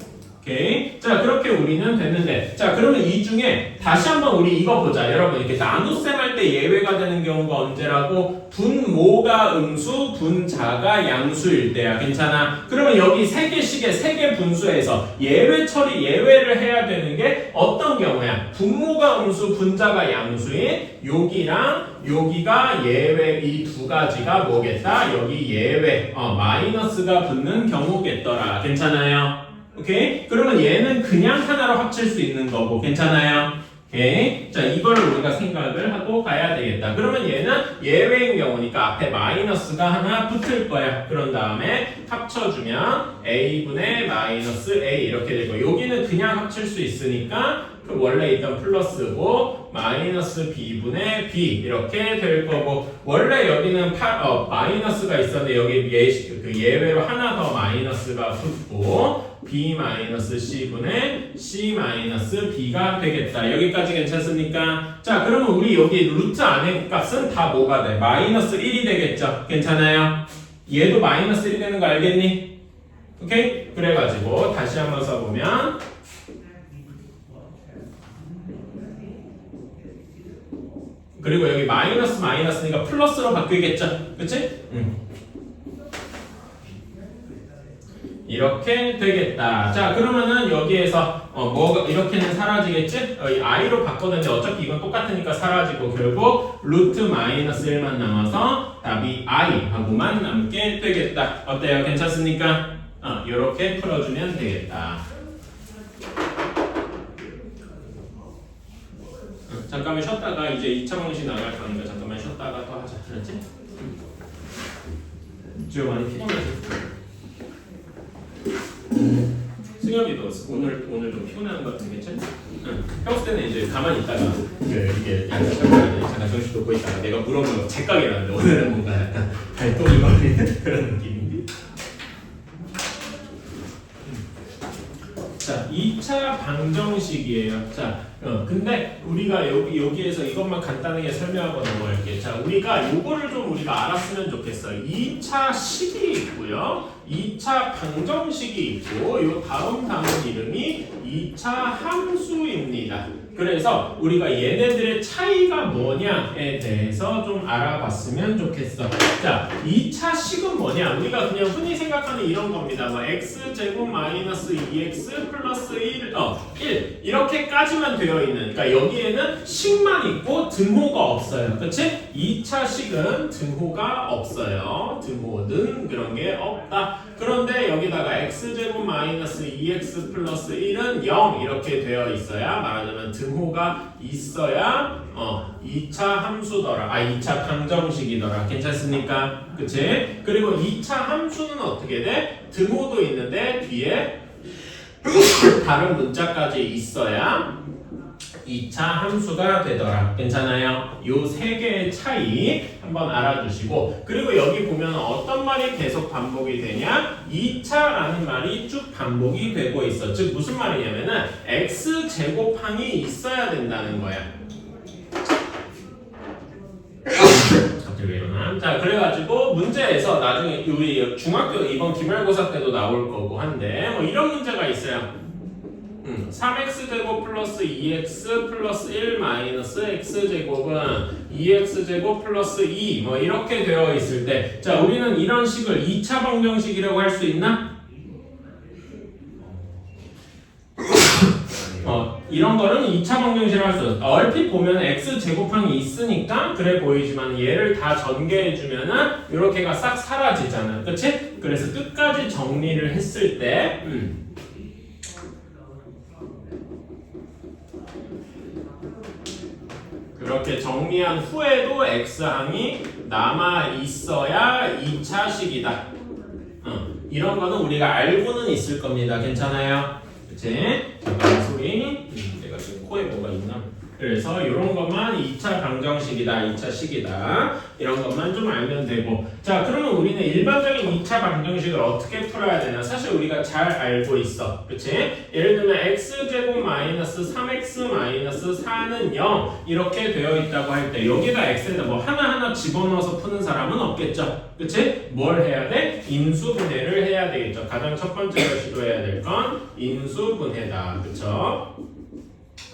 오케이. 자, 그렇게 우리는 됐는데, 자, 그러면 이 중에 다시 한번 우리 이거 보자. 여러분, 이렇게 나눗셈 할 때 예외가 되는 경우가 언제라고? 분모가 음수, 분자가 양수일 때야. 괜찮아? 그러면 여기 세 개씩의 세 개 분수에서 예외 처리, 예외를 해야 되는 게 어떤 경우야? 분모가 음수, 분자가 양수인 여기랑 여기가 예외, 이 두 가지가 뭐겠다? 여기 예외, 마이너스가 붙는 경우겠더라. 괜찮아요? 오케이? 그러면 얘는 그냥 하나로 합칠 수 있는 거고. 괜찮아요? 오케이? 자, 이거를 우리가 생각을 하고 가야 되겠다. 그러면 얘는 예외인 경우니까 앞에 마이너스가 하나 붙을 거야. 그런 다음에 합쳐주면 a분의 마이너스 a 이렇게 되고, 여기는 그냥 합칠 수 있으니까 원래 있던 플러스고 마이너스 b분의 b 이렇게 될 거고, 원래 여기는 마이너스가 있었는데 여기 예외로 하나 더 마이너스가 붙고 b-c분의 c-b가 되겠다. 여기까지 괜찮습니까? 자, 그러면 우리 여기 루트 안에 값은 다 뭐가 돼? 마이너스 1이 되겠죠? 괜찮아요? 얘도 마이너스 1이 되는 거 알겠니? 오케이? 그래가지고 다시 한번 써보면 그리고 여기 마이너스니까 플러스로 바뀌겠죠? 그치? 이렇게 되겠다. 자, 그러면은 여기에서 뭐가 이렇게는 사라지겠지? 이 i로 바꿨는데 어차피 이건 똑같으니까 사라지고 결국 루트 마이너스 1만 남아서 답이 i하고만 남게 되겠다. 어때요? 괜찮습니까? 이렇게 풀어주면 되겠다. 잠깐만 쉬었다가 이제 2차 방식 나갈 거니까 잠깐만 쉬었다가 또 하자. 그렇지? 지금 많이 피곤하지? 승엽이도 오늘 좀 피곤한 것 같은데 괜찮지? 응. 평소 때는 이제 가만히 있다가 이게 잠깐 정신 놓고 있다가 내가 물어보면 잭각이 나는데 오늘은 뭔가 약간 발동이 걸리는 그런 느낌인데. 자, 2차 방정식이에요. 자, 근데 우리가 여기에서 이것만 간단하게 설명하고 넘어갈게. 자, 우리가 요거를 좀 우리가 알았으면 좋겠어요. 2차 식이 있고요. 2차 방정식이 있고 요 다음 이름이 2차 함수입니다. 그래서 우리가 얘네들의 차이가 뭐냐에 대해서 좀 알아봤으면 좋겠어. 자, 2차 식은 뭐냐? 우리가 그냥 흔히 생각하는 이런 겁니다. 뭐 x제곱 마이너스 2x 플러스 1 이렇게까지만 되어 있는. 그러니까 여기에는 식만 있고 등호가 없어요. 그치? 2차 식은 등호가 없어요. 등호는 그런 게 없다. 그런데 여기다가 x제곱 마이너스 2x 플러스 1은 0 이렇게 되어 있어야 말하자면 등호가 있어야 2차 함수더라. 2차 방정식이더라. 괜찮습니까? 그치? 그리고 2차 함수는 어떻게 돼? 등호도 있는데 뒤에 다른 문자까지 있어야 2차 함수가 되더라. 괜찮아요? 요 세 개의 차이 한번 알아두시고, 그리고 여기 보면 어떤 말이 계속 반복이 되냐? 2차라는 말이 쭉 반복이 되고 있어. 즉 무슨 말이냐면은 x제곱항이 있어야 된다는 거야. 갑자기 왜 이러나? 자, 그래가지고 문제에서 나중에 우리 중학교 이번 기말고사 때도 나올 거고 한데 뭐 이런 문제가 있어요. 3x제곱 플러스 2x 플러스 1 마이너스 x제곱은 2x제곱 플러스 2 뭐 이렇게 되어 있을 때, 자, 우리는 이런 식을 2차 방정식이라고 할 수 있나? 이런 거는 2차 방정식이라고 할 수 없어. 얼핏 보면 x제곱항이 있으니까 그래 보이지만 얘를 다 전개해주면은 이렇게가 싹 사라지잖아. 그치? 그래서 끝까지 정리를 했을 때 그렇게 정리한 후에도 x항이 남아 있어야 2차식이다. 이런 거는 우리가 알고는 있을 겁니다. 괜찮아요? 그치? 잠깐 소리. 내가 지금 코에 뭐가 있나? 그래서 이런 것만 2차 방정식이다, 2차 식이다. 이런 것만 좀 알면 되고. 자, 그러면 우리는 일반적인 2차 방정식을 어떻게 풀어야 되나? 사실 우리가 잘 알고 있어. 그치? 예를 들면 x제곱 마이너스 3x 마이너스 4는 0 이렇게 되어 있다고 할 때 여기다 x에다 뭐 하나하나 집어넣어서 푸는 사람은 없겠죠? 그치? 뭘 해야 돼? 인수분해를 해야 되겠죠. 가장 첫 번째로 시도해야 될 건 인수분해다. 그쵸?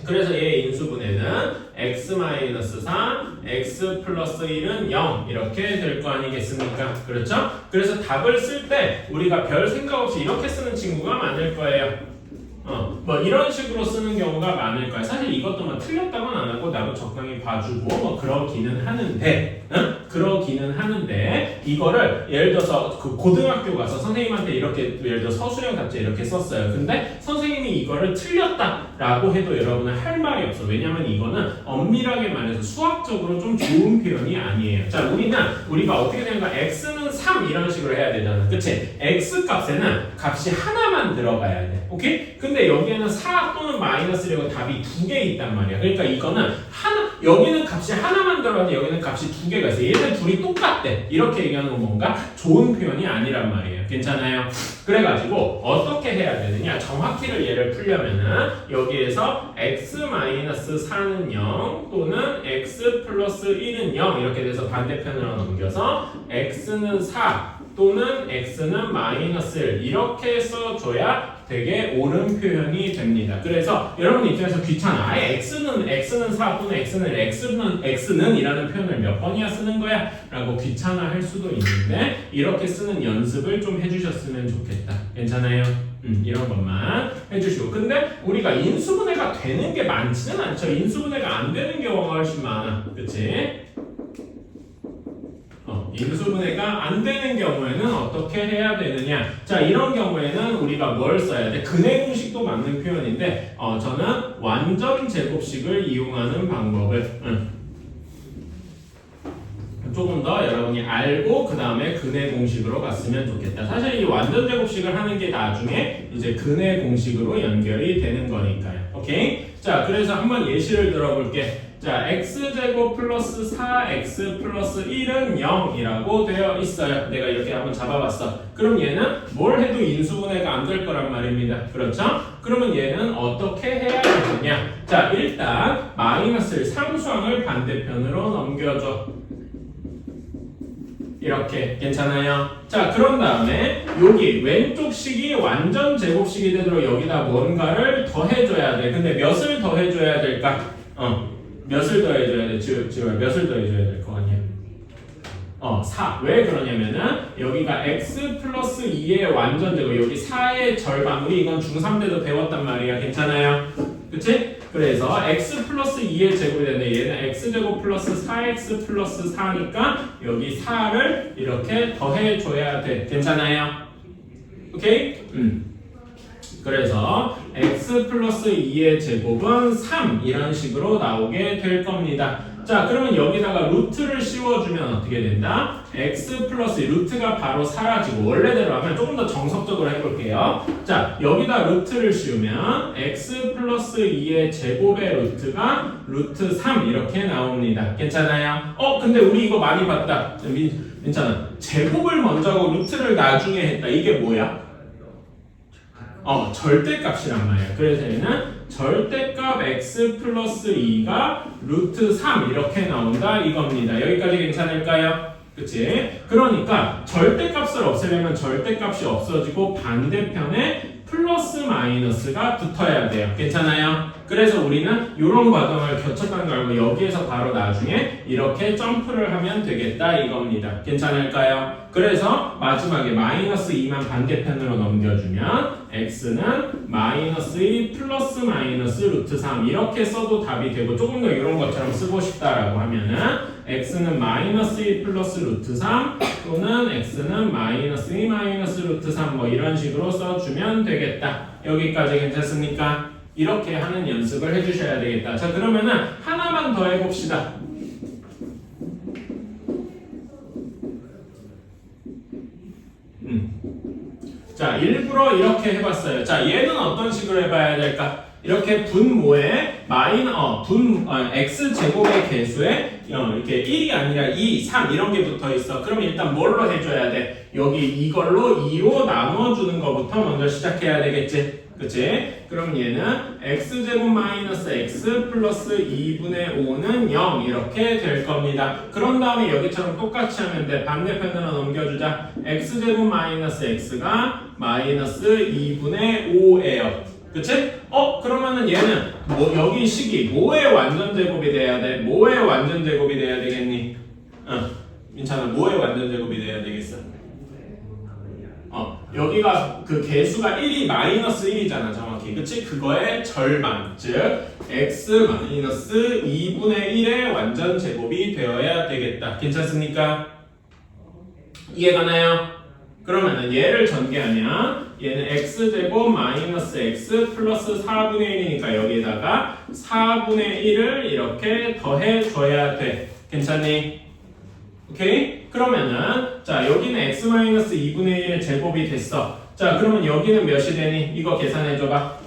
그래서 얘 인수분해는 x-4, x 플러스 1은 0 이렇게 될 거 아니겠습니까? 그렇죠? 그래서 답을 쓸 때 우리가 별 생각 없이 이렇게 쓰는 친구가 많을 거예요. 뭐 이런 식으로 쓰는 경우가 많을 거야. 사실 이것도 뭐 틀렸다고는 안 하고 나도 적당히 봐주고 뭐 그러기는 하는데, 그러기는 하는데 이거를 예를 들어서 그 고등학교 가서 선생님한테 이렇게 예를 들어 서술형 답지 이렇게 썼어요. 근데 선생님이 이거를 틀렸다라고 해도 여러분은 할 말이 없어. 왜냐면 이거는 엄밀하게 말해서 수학적으로 좀 좋은 표현이 아니에요. 자, 우리가 어떻게 되는가? x는 3 이런 식으로 해야 되잖아. 그치? x 값에는 값이 하나만 들어가야 돼. 오케이? 근데 여기에는 4 또는 마이너스라고 답이 2개 있단 말이야. 그러니까 이거는 여기는 값이 하나만 들어가는데 여기는 값이 2개가 있어. 얘는 둘이 똑같대. 이렇게 얘기하는 건 뭔가 좋은 표현이 아니란 말이에요. 괜찮아요? 그래가지고 어떻게 해야 되느냐? 정확히를 얘를 풀려면은 여기에서 x-4는 0 또는 x 플러스 1은 0 이렇게 돼서 반대편으로 넘겨서 x는 4 또는 x는 마이너스 1 이렇게 써줘야 되게 옳은 표현이 됩니다. 그래서 여러분 입장에서 귀찮아. 아예 x는 4분의 x는 이라는 표현을 몇 번이나 쓰는 거야? 라고 귀찮아 할 수도 있는데 이렇게 쓰는 연습을 좀 해주셨으면 좋겠다. 괜찮아요? 이런 것만 해주시고. 근데 우리가 인수분해가 되는 게 많지는 않죠. 인수분해가 안 되는 경우가 훨씬 많아. 그치? 인수분해가 안 되는 경우에는 어떻게 해야 되느냐? 자, 이런 경우에는 우리가 뭘 써야 돼? 근해 공식도 맞는 표현인데, 저는 완전 제곱식을 이용하는 방법을 조금 더 여러분이 알고 그 다음에 근해 공식으로 갔으면 좋겠다. 사실 이 완전 제곱식을 하는 게 나중에 이제 근해 공식으로 연결이 되는 거니까요. 오케이? 자, 그래서 한번 예시를 들어볼게. 자, x제곱 플러스 4x 플러스 1은 0이라고 되어 있어요. 내가 이렇게 한번 잡아봤어. 그럼 얘는 뭘 해도 인수분해가 안 될 거란 말입니다. 그렇죠? 그러면 얘는 어떻게 해야 되느냐? 자, 일단 마이너스를 상수항을 반대편으로 넘겨줘. 이렇게 괜찮아요? 자, 그런 다음에 여기 왼쪽 식이 완전 제곱식이 되도록 여기다 뭔가를 더해줘야 돼. 근데 몇을 더해줘야 될까? 몇을 더해줘야 돼? 지우야 몇을 더해줘야 될 거 아니야? 4. 왜 그러냐면은 여기가 x 플러스 2의 완전 제곱, 여기 4의 절반, 우리 이건 중3 때도 배웠단 말이야. 괜찮아요? 그치? 그래서 x 플러스 2의 제곱이 되는데 얘는 x제곱 플러스 4x 플러스 4니까 여기 4를 이렇게 더해줘야 돼. 괜찮아요? 오케이? 그래서 x 플러스 2의 제곱은 3 이런 식으로 나오게 될 겁니다. 자, 그러면 여기다가 루트를 씌워주면 어떻게 된다? x 플러스 루트가 바로 사라지고 원래대로 하면 조금 더 정석적으로 해볼게요. 자, 여기다 루트를 씌우면 x 플러스 2의 제곱의 루트가 루트 3 이렇게 나옵니다. 괜찮아요? 근데 우리 이거 많이 봤다. 괜찮아. 제곱을 먼저 하고 루트를 나중에 했다. 이게 뭐야? 절대값이란 말이야. 그래서 얘는 절대값 x 플러스 2가 루트 3 이렇게 나온다 이겁니다. 여기까지 괜찮을까요? 그치? 그러니까 절대값을 없애려면 절대값이 없어지고 반대편에 플러스 마이너스가 붙어야 돼요. 괜찮아요? 그래서 우리는 이런 과정을 겹쳤다는 걸 알고 여기에서 바로 나중에 이렇게 점프를 하면 되겠다 이겁니다. 괜찮을까요? 그래서 마지막에 마이너스 2만 반대편으로 넘겨주면 x는 마이너스 2 플러스 마이너스 루트 3 이렇게 써도 답이 되고, 조금 더 이런 것처럼 쓰고 싶다라고 하면은 x는 마이너스 2 플러스 루트 3 또는 x는 마이너스 2 마이너스 루트 3 뭐 이런 식으로 써주면 되겠다. 여기까지 괜찮습니까? 이렇게 하는 연습을 해주셔야 되겠다. 자, 그러면은 하나만 더 해봅시다. 자, 일부러 이렇게 해봤어요. 자, 얘는 어떤 식으로 해봐야 될까? 이렇게 분모에 x 제곱의 개수에 이렇게 1이 아니라 2, 3 이런 게 붙어 있어. 그럼 일단 뭘로 해줘야 돼? 여기 이걸로 2로 나눠주는 것부터 먼저 시작해야 되겠지? 그치? 그럼 얘는 x제곱 마이너스 x 플러스 2분의 5는 0 이렇게 될 겁니다. 그런 다음에 여기처럼 똑같이 하면 돼. 반대편으로 넘겨주자. x제곱 마이너스 x가 마이너스 2분의 5예요. 그치? 그러면은 얘는 여기 식이 뭐의 완전 제곱이 돼야 돼? 뭐의 완전 제곱이 돼야 되겠니? 괜찮아. 뭐의 완전 제곱이 돼야 되겠어? 여기가 그 개수가 1이 마이너스 1이잖아 정확히. 그치? 그거의 절반, 즉 x 마이너스 2분의 1의 완전 제곱이 되어야 되겠다. 괜찮습니까? 이해가나요? 그러면은 얘를 전개하면 얘는 x제곱 마이너스 x 플러스 4분의 1이니까 여기다가 4분의 1을 이렇게 더해줘야 돼. 괜찮니? 오케이? 그러면은 자, 여기는 x 마이너스 2분의 1의 제곱이 됐어. 자, 그러면 여기는 몇이 되니? 이거 계산해줘봐.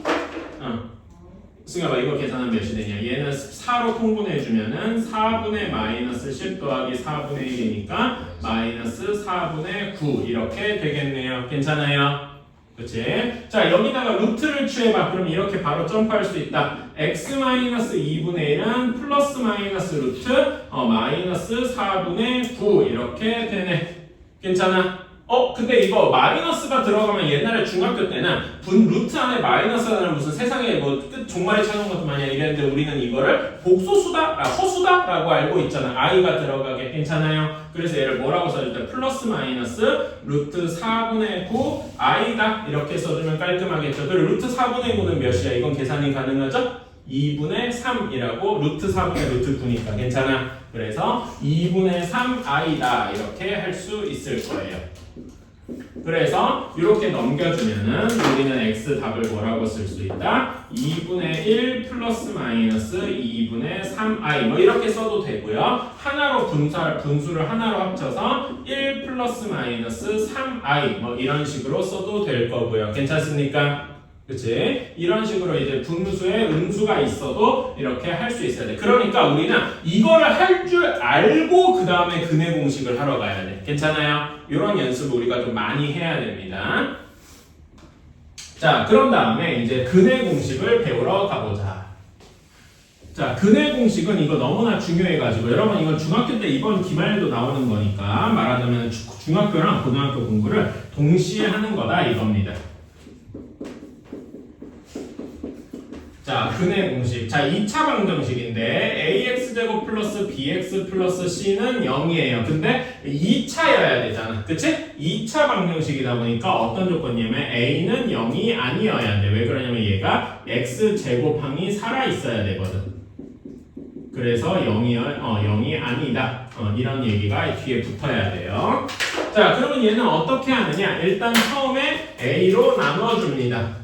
승엽아, 이거 계산하면 몇이 되냐? 얘는 4로 통분해주면은 4분의 마이너스 10 더하기 4분의 1이니까 마이너스 4분의 9 이렇게 되겠네요. 괜찮아요? 그치? 자, 여기다가 루트를 취해봐. 그럼 이렇게 바로 점프할 수 있다. x 마이너스 2분의 1은 플러스 마이너스 루트 마이너스 4분의 9 이렇게 되네. 괜찮아? 근데 이거 마이너스가 들어가면 옛날에 중학교 때는 분 루트 안에 마이너스라는 무슨 세상에 뭐 끝 종말에 찾은 것도 마냥 이랬는데 우리는 이거를 복소수다, 허수다라고 알고 있잖아. i가 들어가게 괜찮아요. 그래서 얘를 뭐라고 써줄 때 플러스 마이너스 루트 4분의 9 i다 이렇게 써주면 깔끔하겠죠. 그리고 루트 4분의 9는 몇이야? 이건 계산이 가능하죠? 2분의 3이라고 루트 4분의 루트 9니까 괜찮아. 그래서 2분의 3 i다 이렇게 할 수 있을 거예요. 그래서 이렇게 넘겨주면은 우리는 x 답을 뭐라고 쓸 수 있다? 2분의 1 플러스 마이너스 2분의 3i 뭐 이렇게 써도 되고요. 하나로 분수를 하나로 합쳐서 1 플러스 마이너스 3i 뭐 이런 식으로 써도 될 거고요. 괜찮습니까? 그치? 이런 식으로 이제 분수에 음수가 있어도 이렇게 할 수 있어야 돼. 그러니까 우리는 이거를 할 줄 알고 그 다음에 근해 공식을 하러 가야 돼. 괜찮아요? 이런 연습을 우리가 좀 많이 해야 됩니다. 자, 그런 다음에 이제 근해 공식을 배우러 가보자. 자, 근해 공식은 이거 너무나 중요해가지고 여러분 이건 중학교 때 이번 기말에도 나오는 거니까 말하자면 중학교랑 고등학교 공부를 동시에 하는 거다 이겁니다. 자, 근해 공식. 자, 2차 방정식인데 ax제곱 플러스 bx 플러스 c는 0이에요. 근데 2차여야 되잖아. 그치? 2차 방정식이다 보니까 어떤 조건이냐면 a는 0이 아니어야 돼. 왜 그러냐면 얘가 x제곱항이 살아있어야 되거든. 그래서 0이 아니다. 이런 얘기가 뒤에 붙어야 돼요. 자, 그러면 얘는 어떻게 하느냐? 일단 처음에 a로 나눠줍니다.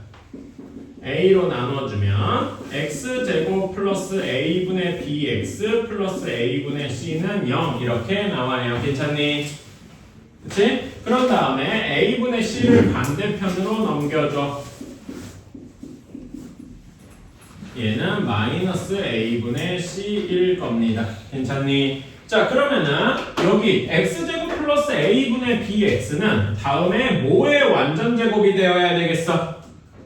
a로 나눠주면 x제곱 플러스 a분의 bx 플러스 a분의 c는 0 이렇게 나와요. 괜찮니? 그치? 그런 다음에 a분의 c를 반대편으로 넘겨줘. 얘는 마이너스 a분의 c일 겁니다. 괜찮니? 자, 그러면은 여기 x제곱 플러스 a분의 bx는 다음에 뭐의 완전제곱이 되어야 되겠어?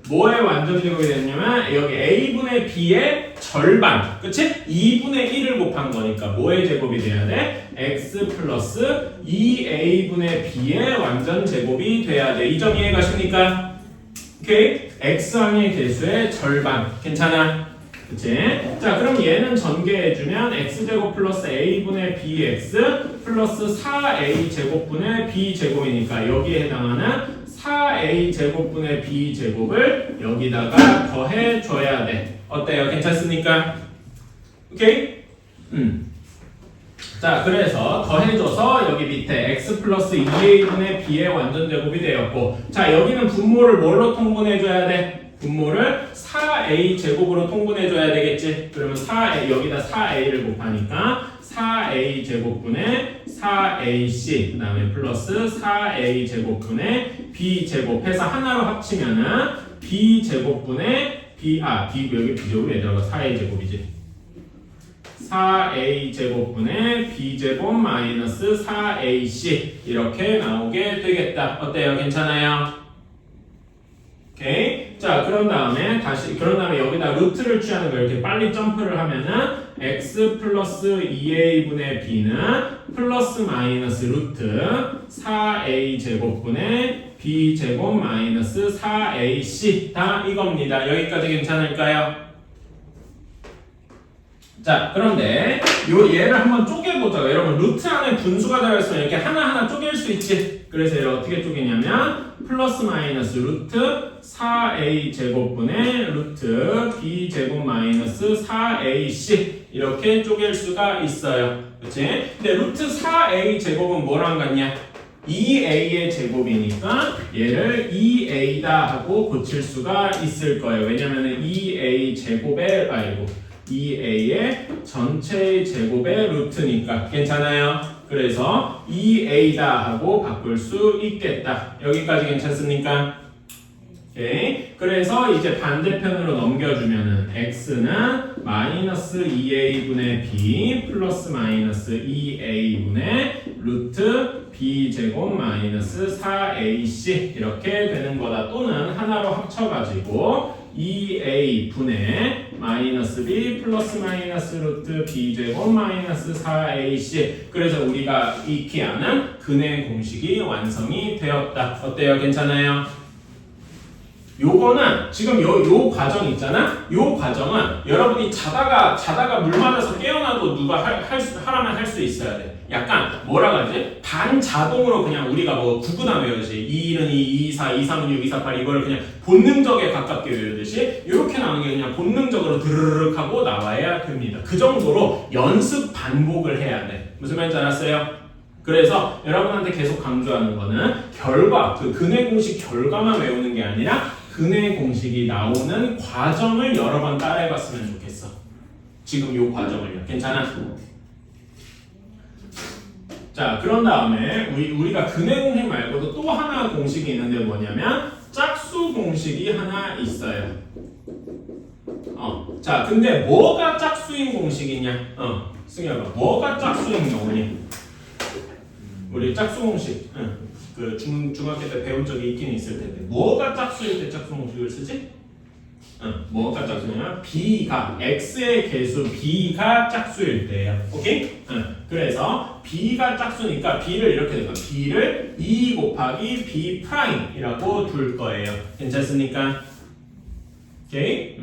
뭐의 완전제곱이 됐냐면 여기 a분의 b의 절반, 그치? 2분의 1을 곱한 거니까 뭐의 제곱이 돼야 돼? x 플러스 2a분의 b의 완전제곱이 돼야 돼. 이 점 이해가십니까? 오케이? x항의 개수의 절반, 괜찮아? 그치? 자, 그럼 얘는 전개해주면 x제곱 플러스 a분의 bx 플러스 4a 제곱분의 b제곱이니까 여기에 해당하는 4a 제곱분의 b 제곱을 여기다가 더해줘야 돼. 어때요? 괜찮습니까? 오케이? 자, 그래서 더해줘서 여기 밑에 x 플러스 2a분의 b의 완전제곱이 되었고, 자, 여기는 분모를 뭘로 통분해줘야 돼? 분모를 4a 제곱으로 통분해줘야 되겠지? 그러면 4a, 여기다 4a를 곱하니까 4a 제곱분의 4ac 그 다음에 플러스 4a 제곱분의 b 제곱해서 하나로 합치면은 b 제곱분의 b 여기 b 제곱이 얘들아가 4a 제곱이지. 4a 제곱분의 b 제곱 마이너스 4ac 이렇게 나오게 되겠다. 어때요? 괜찮아요? 오케이. 자, 그런 다음에 여기다 루트를 취하는 거 이렇게 빨리 점프를 하면은 x 플러스 2a분의 b는 플러스 마이너스 루트 4a 제곱분의 b 제곱 마이너스 4ac 다 이겁니다. 여기까지 괜찮을까요? 자, 그런데 얘를 한번 쪼개보자고. 여러분 루트 안에 분수가 들어있으면 이렇게 하나하나 쪼갤 수 있지. 그래서 얘를 어떻게 쪼개냐면 플러스 마이너스 루트 4a 제곱분의 루트 b 제곱 마이너스 4ac 이렇게 쪼갤 수가 있어요. 그치? 근데 루트 4a 제곱은 뭐랑 같냐? 2a의 제곱이니까 얘를 2a다 하고 고칠 수가 있을 거예요. 왜냐면은 2a 제곱의 2a의 전체의 제곱의 루트니까. 괜찮아요? 그래서 2a다 하고 바꿀 수 있겠다. 여기까지 괜찮습니까? 오케이? 그래서 이제 반대편으로 넘겨주면은 x는 마이너스 2a분의 b 플러스 마이너스 2a분의 루트 b제곱 마이너스 4ac 이렇게 되는 거다. 또는 하나로 합쳐가지고 2a분의 마이너스 b 플러스 마이너스 루트 b제곱 마이너스 4ac. 그래서 우리가 익히 아는 근의 공식이 완성이 되었다. 어때요? 괜찮아요? 요거는 지금 요 과정 있잖아? 요 과정은 여러분이 자다가 물 맞아서 깨어나도 누가 하라면 할 수 있어야 돼. 약간 뭐라 그러지? 반자동으로 그냥 우리가 뭐 구구단 외우듯이 2, 1은 2, 2, 4, 2, 3은 6, 2, 4, 8 이거를 그냥 본능적에 가깝게 외우듯이 이렇게 나오는 게 그냥 본능적으로 드르륵 하고 나와야 됩니다. 그 정도로 연습 반복을 해야 돼. 무슨 말인지 알았어요? 그래서 여러분한테 계속 강조하는 거는 결과, 그 근의 공식 결과만 외우는 게 아니라 근의 공식이 나오는 과정을 여러 번 따라해봤으면 좋겠어. 지금 요 과정을요. 괜찮아? 자, 그런 다음에 우리가 근의 공식 말고도 또 하나 공식이 있는데 뭐냐면 짝수 공식이 하나 있어요. 자, 근데 뭐가 짝수인 공식이냐? 승엽아, 뭐가 짝수인 경우니? 우리 짝수 공식, 그 중학교 때 배운 적이 있긴 있을 텐데 뭐가 짝수일 때 짝수 공식을 쓰지? 뭐가 짝수냐? b가 x의 개수 b가 짝수일 때예요. 오케이? 그래서 b가 짝수니까 b를 이렇게 될까? b를 2 곱하기 b 프라임이라고 둘 거예요. 괜찮습니까? 오케이?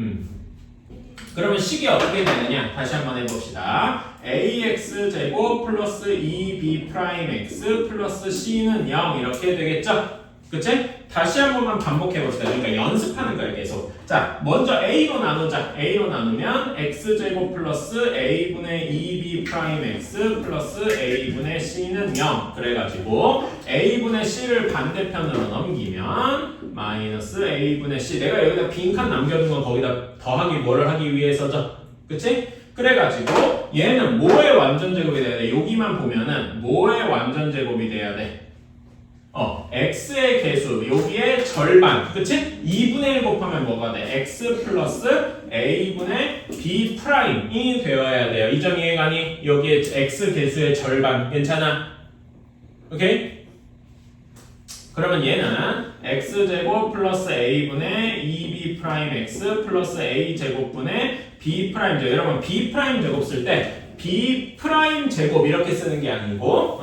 그러면 식이 어떻게 되느냐? 다시 한번 해봅시다. ax 제곱 플러스 2b 프라임 x 플러스 c는 0 이렇게 되겠죠? 그치? 다시 한 번만 반복해 봅시다. 그러니까 연습하는 거예요, 계속. 자, 먼저 a로 나누자. a로 나누면 x 제곱 플러스 a분의 2b 프라임 x 플러스 a분의 c는 0. 그래가지고 a분의 c를 반대편으로 넘기면 마이너스 a분의 c. 내가 여기다 빈칸 남겨둔 건 거기다 더하기 뭐를 하기 위해서죠? 그치? 그래가지고 얘는 뭐의 완전 제곱이 돼야 돼? 여기만 보면은 뭐의 완전 제곱이 돼야 돼? x의 개수 여기에 절반, 그치? 2분의 1 곱하면 뭐가 돼? x 플러스 a분의 b 프라임이 되어야 돼요. 이 점 이해가니? 여기에 x 개수의 절반, 괜찮아? 오케이? 그러면 얘는 x제곱 플러스 a분의 2b 프라임 x 플러스 a제곱분의 b 프라임 제곱. 여러분 b 프라임 제곱 쓸 때 b 프라임 제곱 이렇게 쓰는 게 아니고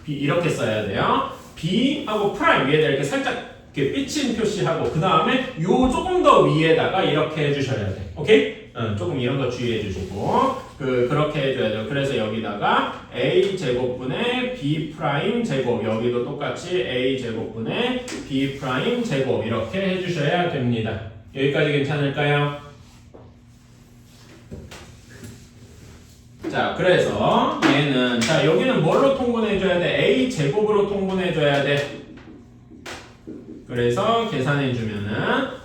b 이렇게 써야 돼요. b하고 프라임 위에다 이렇게 살짝 이렇게 삐친 표시하고 그 다음에 요 조금 더 위에다가 이렇게 해주셔야 돼. 오케이? 조금 이런 거 주의해 주시고 그렇게 해줘야 돼요. 그래서 여기다가 a 제곱분의 b 프라임 제곱, 여기도 똑같이 a 제곱분의 b 프라임 제곱 이렇게 해주셔야 됩니다. 여기까지 괜찮을까요? 자, 그래서 얘는 자 여기는 뭘로 통분해줘야 돼? a 제곱으로 통분해줘야 돼. 그래서 계산해주면은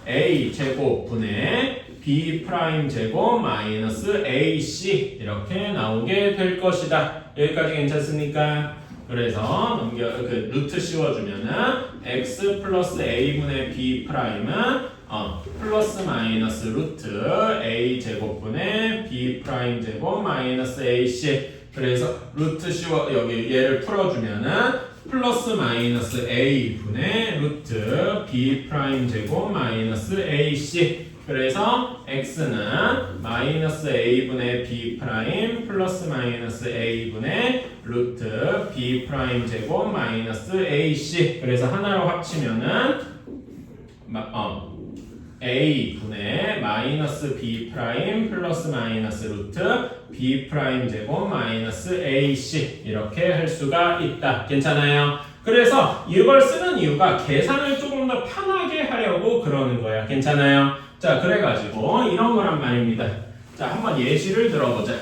a 제곱분의 b 프라임 제곱 마이너스 ac 이렇게 나오게 될 것이다. 여기까지 괜찮습니까? 그래서 루트 씌워주면은 x 플러스 a분의 b 프라임은 플러스 마이너스 루트 a 제곱분의 b 프라임 제곱 마이너스 ac. 그래서 루트 씌워 여기 얘를 풀어주면은 플러스 마이너스 a 분의 루트 b 프라임 제곱 마이너스 ac. 그래서 x는 마이너스 a분의 b 프라임 플러스 마이너스 a분의 루트 b 프라임 제곱 마이너스 ac. 그래서 하나로 합치면은 a 분의 마이너스 b 프라임 플러스 마이너스 루트 b 프라임 제곱 마이너스 ac 이렇게 할 수가 있다. 괜찮아요? 그래서 이걸 쓰는 이유가 계산을 조금 더 편하게 하려고 그러는 거야. 괜찮아요? 자, 그래가지고 이런 거란 말입니다. 자, 한번 예시를 들어보자.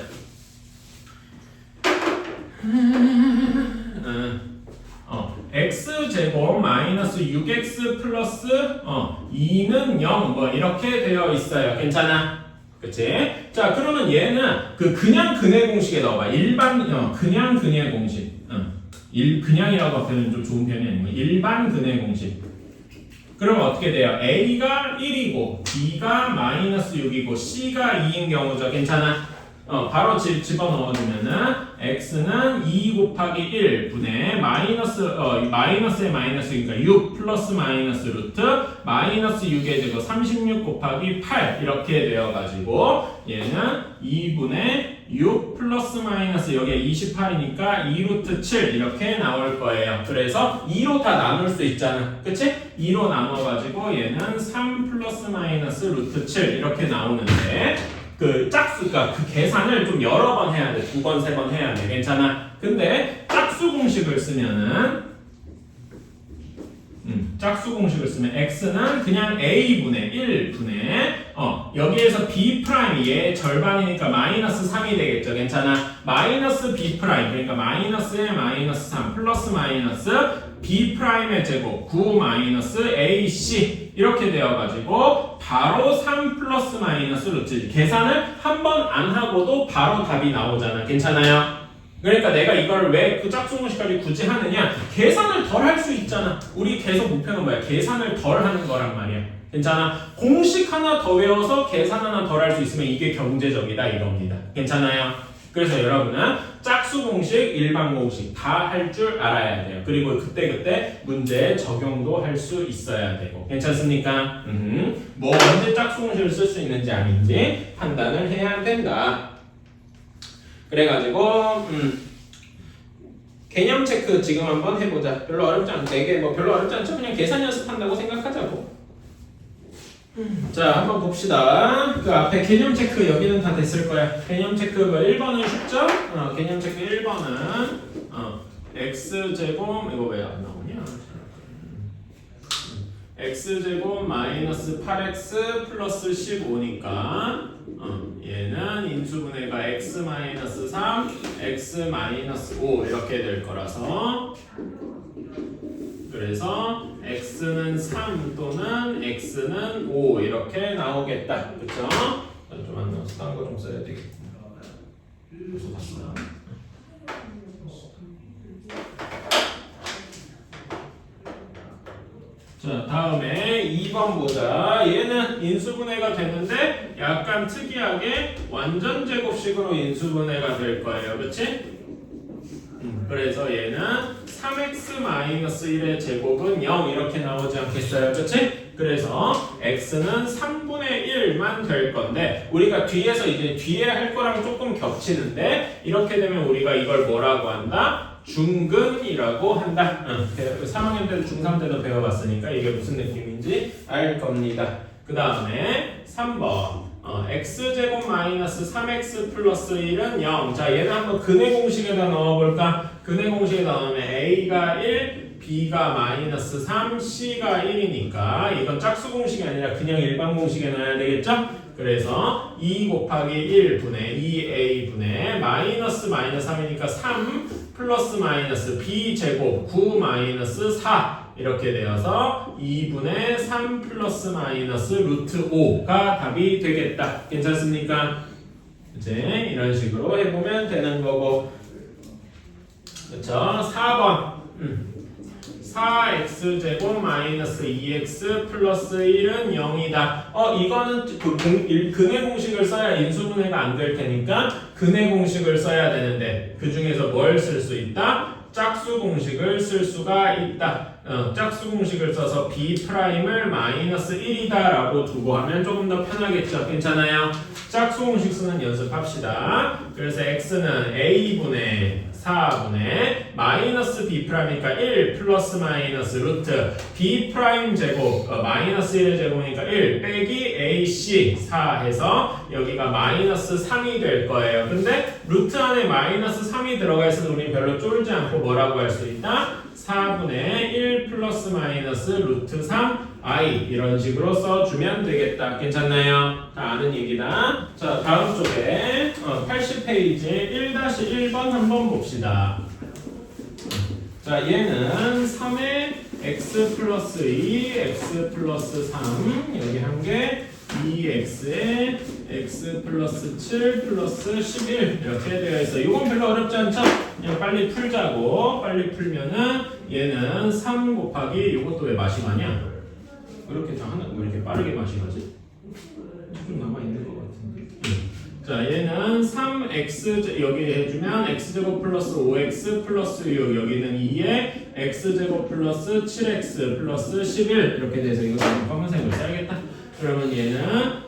x제곱 마이너스 6x 플러스 2는 0 뭐 이렇게 되어 있어요. 괜찮아? 그치? 자, 그러면 얘는 그냥 근의 공식에 넣어봐. 일반 그냥 근의 공식. 그냥이라고 하면 좀 좋은 편이 아니고 일반 근의 공식. 그러면 어떻게 돼요? A가 1이고 B가 마이너스 6이고 C가 2인 경우죠. 괜찮아? 바로 집어넣어주면은 x는 2 곱하기 1 분의 마이너스의 마이너스니까 6 플러스 마이너스 루트 마이너스 6의 제곱 36 곱하기 8 이렇게 되어가지고 얘는 2분의 6 플러스 마이너스 여기에 28이니까 2 루트 7 이렇게 나올 거예요. 그래서 2로 다 나눌 수 있잖아. 그치? 2로 나눠가지고 얘는 3 플러스 마이너스 루트 7 이렇게 나오는데 그 짝수가 그 계산을 좀 여러 번 해야 돼. 2번, 3번 해야 돼. 괜찮아? 근데 짝수 공식을 쓰면은 짝수 공식을 쓰면 x는 그냥 a분의 1분의 여기에서 b 프라임이 얘 절반이니까 마이너스 3이 되겠죠. 괜찮아? 마이너스 b 프라임 그러니까 마이너스에 마이너스 3 플러스 마이너스 b 프라임의 제곱 9 마이너스 ac 이렇게 되어가지고 바로 3 플러스 마이너스 루트 계산을 한 번 안 하고도 바로 답이 나오잖아. 괜찮아요? 그러니까 내가 이걸 왜 그 짝수 공식까지 굳이 하느냐? 계산을 덜 할 수 있잖아. 우리 계속 목표는 뭐야? 계산을 덜 하는 거란 말이야. 괜찮아? 공식 하나 더 외워서 계산 하나 덜 할 수 있으면 이게 경제적이다 이겁니다. 괜찮아요? 그래서 여러분은 짝수 공식, 일반 공식 다 할 줄 알아야 돼요. 그리고 그때그때 문제 적용도 할 수 있어야 되고. 괜찮습니까? 뭐 언제 짝수 공식을 쓸 수 있는지 아닌지 판단을 해야 된다. 그래가지고 개념 체크 지금 한번 해보자. 별로 어렵지 않고 되게 뭐 별로 어렵지 않죠? 그냥 계산 연습한다고 생각하자고. 자 한번 봅시다. 그 앞에 개념 체크 여기는 다 됐을 거야. 개념 체크 1번은 쉽죠? 개념 체크 1번은 x제곱 이거 왜 안 나오냐? x제곱 마이너스 8x 플러스 15니까 얘는 인수분해가 x 마이너스 3, x 마이너스 5 이렇게 될 거라서 그래서 x는 3 또는 x는 5 이렇게 나오겠다. 그쵸? 좀 안 나와서 다른 거 좀 써야 되겠다. 벌써 봤어. 자 다음에 2번 보자. 얘는 인수분해가 되는데 약간 특이하게 완전 제곱식으로 인수분해가 될 거예요. 그치? 그래서 얘는 3x-1의 제곱은 0 이렇게 나오지 않겠어요? 그치? 그래서 x는 3분의 1만 될 건데 우리가 뒤에서 이제 뒤에 할 거랑 조금 겹치는데 이렇게 되면 우리가 이걸 뭐라고 한다? 중근이라고 한다. 3학년 때도 중3 때도 배워봤으니까 이게 무슨 느낌인지 알 겁니다. 그 다음에 3번 x제곱 마이너스 3x 플러스 1은 0. 자 얘는 한번 근의 공식에다 넣어볼까? 근의 공식에다 넣으면 a가 1, b가 마이너스 3, c가 1이니까 이건 짝수 공식이 아니라 그냥 일반 공식에 넣어야 되겠죠? 그래서 2 곱하기 1분의 2a분의 마이너스 3이니까 3 플러스 마이너스 b제곱 9 마이너스 4 이렇게 되어서 2분의 3 플러스 마이너스 루트 5가 답이 되겠다. 괜찮습니까? 이제 이런 식으로 해보면 되는 거고 그쵸? 4번 4x제곱 마이너스 2x 플러스 1은 0이다. 이거는 근의 공식을 써야 인수분해가 안 될 테니까 근의 공식을 써야 되는데 그 중에서 뭘 쓸 수 있다? 짝수 공식을 쓸 수가 있다. 짝수 공식을 써서 b'을 마이너스 1이다 라고 두고 하면 조금 더 편하겠죠. 괜찮아요? 짝수 공식 쓰는 연습합시다. 그래서 x는 a분의 4분의 마이너스 b'이니까 1 플러스 마이너스 루트 b' 제곱 마이너스 1의 제곱이니까 1 빼기 ac 4 해서 여기가 마이너스 3이 될 거예요. 근데 루트 안에 마이너스 3이 들어가 있어서 우리 별로 쫄지 않고 뭐라고 할 수 있다? 4분의 1 플러스 마이너스 루트 3i 이런 식으로 써주면 되겠다. 괜찮나요? 다 아는 얘기다. 자 다음 쪽에 80페이지 1-1번 한번 봅시다. 자 얘는 3의 x 플러스 2, x 플러스 3 여기 한 개 2x에 x 플러스 7 플러스 11 이렇게 되어 있어. 이건 별로 어렵지 않죠? 그냥 빨리 풀자고. 빨리 풀면은 얘는 3 곱하기 이것도 왜 맛이 많냐? 왜 이렇게 다 하나 왜 이렇게 빠르게 마시가지? 조금 남아 있는 것 같은데. 자, 얘는 3x 여기 해주면 x제곱 플러스 5x 플러스 6 여기는 2에 x제곱 플러스 7x 플러스 11 이렇게 돼서 이거 검은색으로 써야겠다. 그러면 얘는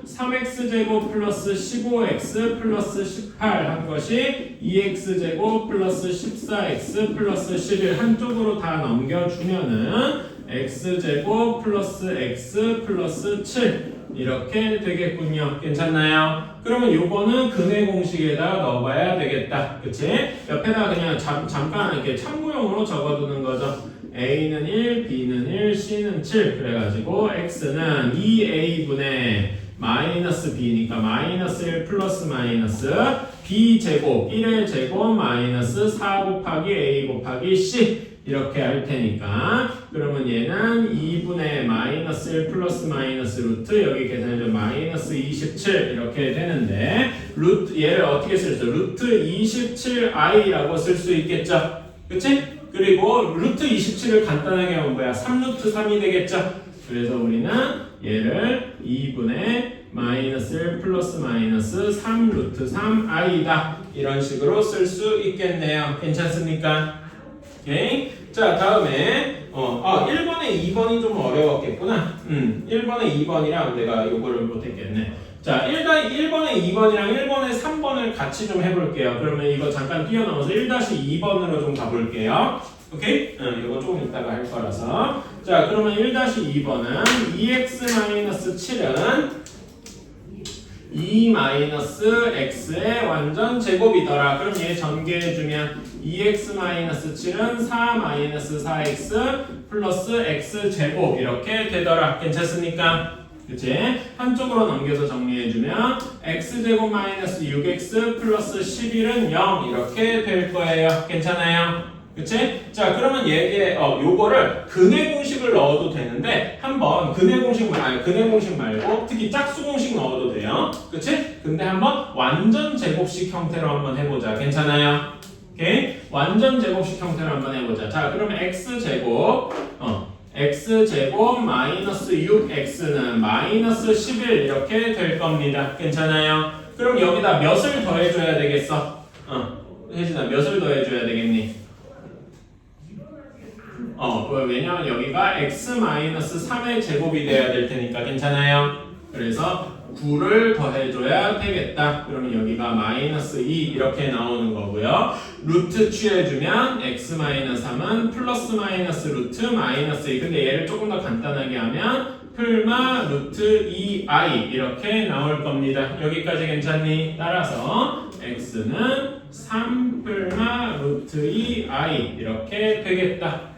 3x제곱 플러스 15x 플러스 18 한 것이 2x제곱 플러스 14x 플러스 11 한쪽으로 다 넘겨주면은 x제곱 플러스 x 플러스 7 이렇게 되겠군요. 괜찮나요? 그러면 요거는 근해 공식에다 넣어봐야 되겠다. 그치? 옆에다 그냥 잠깐 이렇게 참고용으로 적어두는 거죠. A는 1, B는 1, C는 7 그래가지고 X는 2A분의 마이너스 B니까 마이너스 1 플러스 마이너스 B제곱 1의 제곱 마이너스 4 곱하기 A 곱하기 C 이렇게 할 테니까 그러면 얘는 2분의 마이너스 1 플러스 마이너스 루트 여기 계산해줘 마이너스 27 이렇게 되는데 루트 얘를 어떻게 쓸 수 있어? 루트 27i라고 쓸 수 있겠죠? 그치? 그리고 루트 27을 간단하게 하면 뭐야? 3루트 3이 되겠죠? 그래서 우리는 얘를 2분의 마이너스 1 플러스 마이너스 3루트 3i다 이런 식으로 쓸 수 있겠네요. 괜찮습니까? 오케이. 자, 다음에 1번에 2번이 좀 어려웠겠구나. 1번에 2번이랑 내가 요거를 못했겠네. 자, 1번에 2번이랑 1번에 3번을 같이 좀 해볼게요. 그러면 이거 잠깐 뛰어넘어서 1-2번으로 좀 가볼게요. 오케이? 이거 조금 이따가 할 거라서. 자, 그러면 1-2번은 2x-7은 2-x의 완전 제곱이더라. 그럼 얘 전개해주면 2x-7은 4-4x 플러스 x제곱 이렇게 되더라. 괜찮습니까? 그치? 한쪽으로 넘겨서 정리해주면 x제곱 마이너스 6x 플러스 11은 0 이렇게 될 거예요. 괜찮아요? 그치? 자, 그러면 얘게 요거를 근해 공식을 넣어도 되는데 한번 근해 공식 말고 특히 짝수 공식 넣어도 돼요. 그치? 근데 한번 완전 제곱식 형태로 한번 해보자. 괜찮아요? 오케이? 완전 제곱식 형태로 한번 해보자. 자, 그러면 x제곱 마이너스 6x는 마이너스 11 이렇게 될 겁니다. 괜찮아요? 그럼 여기다 몇을 더해줘야 되겠어? 혜진아 몇을 더해줘야 되겠니? 왜냐면 여기가 x-3의 제곱이 돼야 될 테니까 괜찮아요? 그래서 9를 더해줘야 되겠다. 그러면 여기가 마이너스 2 이렇게 나오는 거고요. 루트 취해주면 x-3은 플러스 마이너스 루트 마이너스 2. 근데 얘를 조금 더 간단하게 하면 풀마 루트 2i 이렇게 나올 겁니다. 여기까지 괜찮니? 따라서 x는 3 풀마 루트 2i 이렇게 되겠다.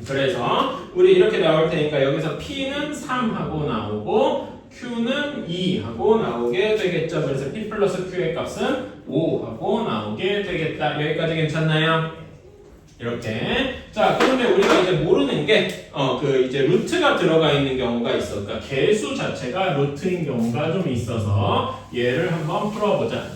그래서 우리 이렇게 나올 테니까 여기서 P는 3하고 나오고 Q는 2하고 나오게 되겠죠. 그래서 P 플러스 Q의 값은 5하고 나오게 되겠다. 여기까지 괜찮나요? 이렇게. 자, 그런데 우리가 이제 모르는 게 이제 루트가 들어가 있는 경우가 있어. 그러니까 개수 자체가 루트인 경우가 좀 있어서 얘를 한번 풀어보자.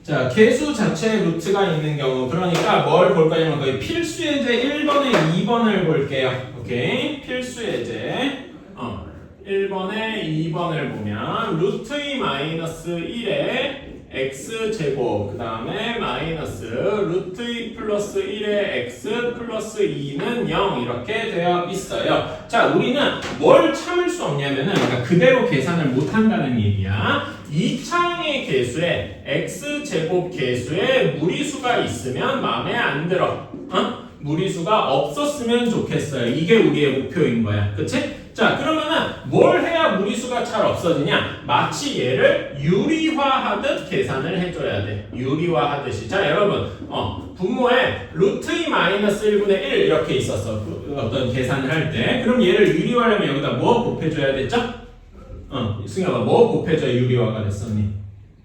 자, 개수 자체에 루트가 있는 경우 그러니까 뭘 볼 거냐면 거의 필수 예제 1번에 2번을 볼게요. 오케이? 필수 예제 1번에 2번을 보면 루트 2 마이너스 1에 x제곱 그 다음에 마이너스 루트 2 플러스 1에 x 플러스 2는 0 이렇게 되어 있어요. 자, 우리는 뭘 참을 수 없냐면은 그러니까 그대로 계산을 못 한다는 얘기야. 2차항의 개수에 x제곱 개수에 무리수가 있으면 마음에 안 들어. 무리수가 없었으면 좋겠어요. 이게 우리의 목표인 거야. 그치? 자, 그러면은 뭘 해야 무리수가 잘 없어지냐? 마치 얘를 유리화하듯 계산을 해줘야 돼. 유리화하듯이. 자, 여러분, 분모에 루트 2 마이너스 1분의 1 이렇게 있었어. 어떤 계산을 할 때. 그럼 얘를 유리화하려면 여기다 뭐 곱해줘야 됐죠? 승엽아, 뭐 곱해줘야 유리화가 됐었니?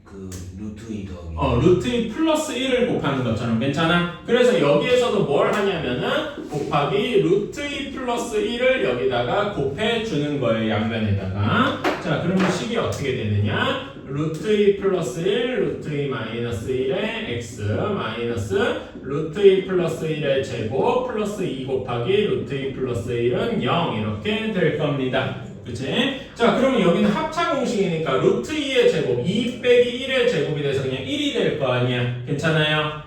그 루트 2 더하기 루트 2 플러스 1을 곱하는 것처럼 괜찮아? 그래서 여기에서도 뭘 하냐면은 곱하기 루트 2 플러스 1을 여기다가 곱해주는 거예요. 양변에다가. 자, 그러면 식이 어떻게 되느냐? 루트 2 플러스 1, 루트 2 마이너스 1의 x 마이너스 루트 2 플러스 1의 제곱 플러스 2 곱하기 루트 2 플러스 1은 0 이렇게 될 겁니다. 그치? 자, 그러면 여기는 합차 공식이니까 루트 2의 제곱 2 빼기 1의 제곱이 돼서 그냥 1이 될 거 아니야. 괜찮아요?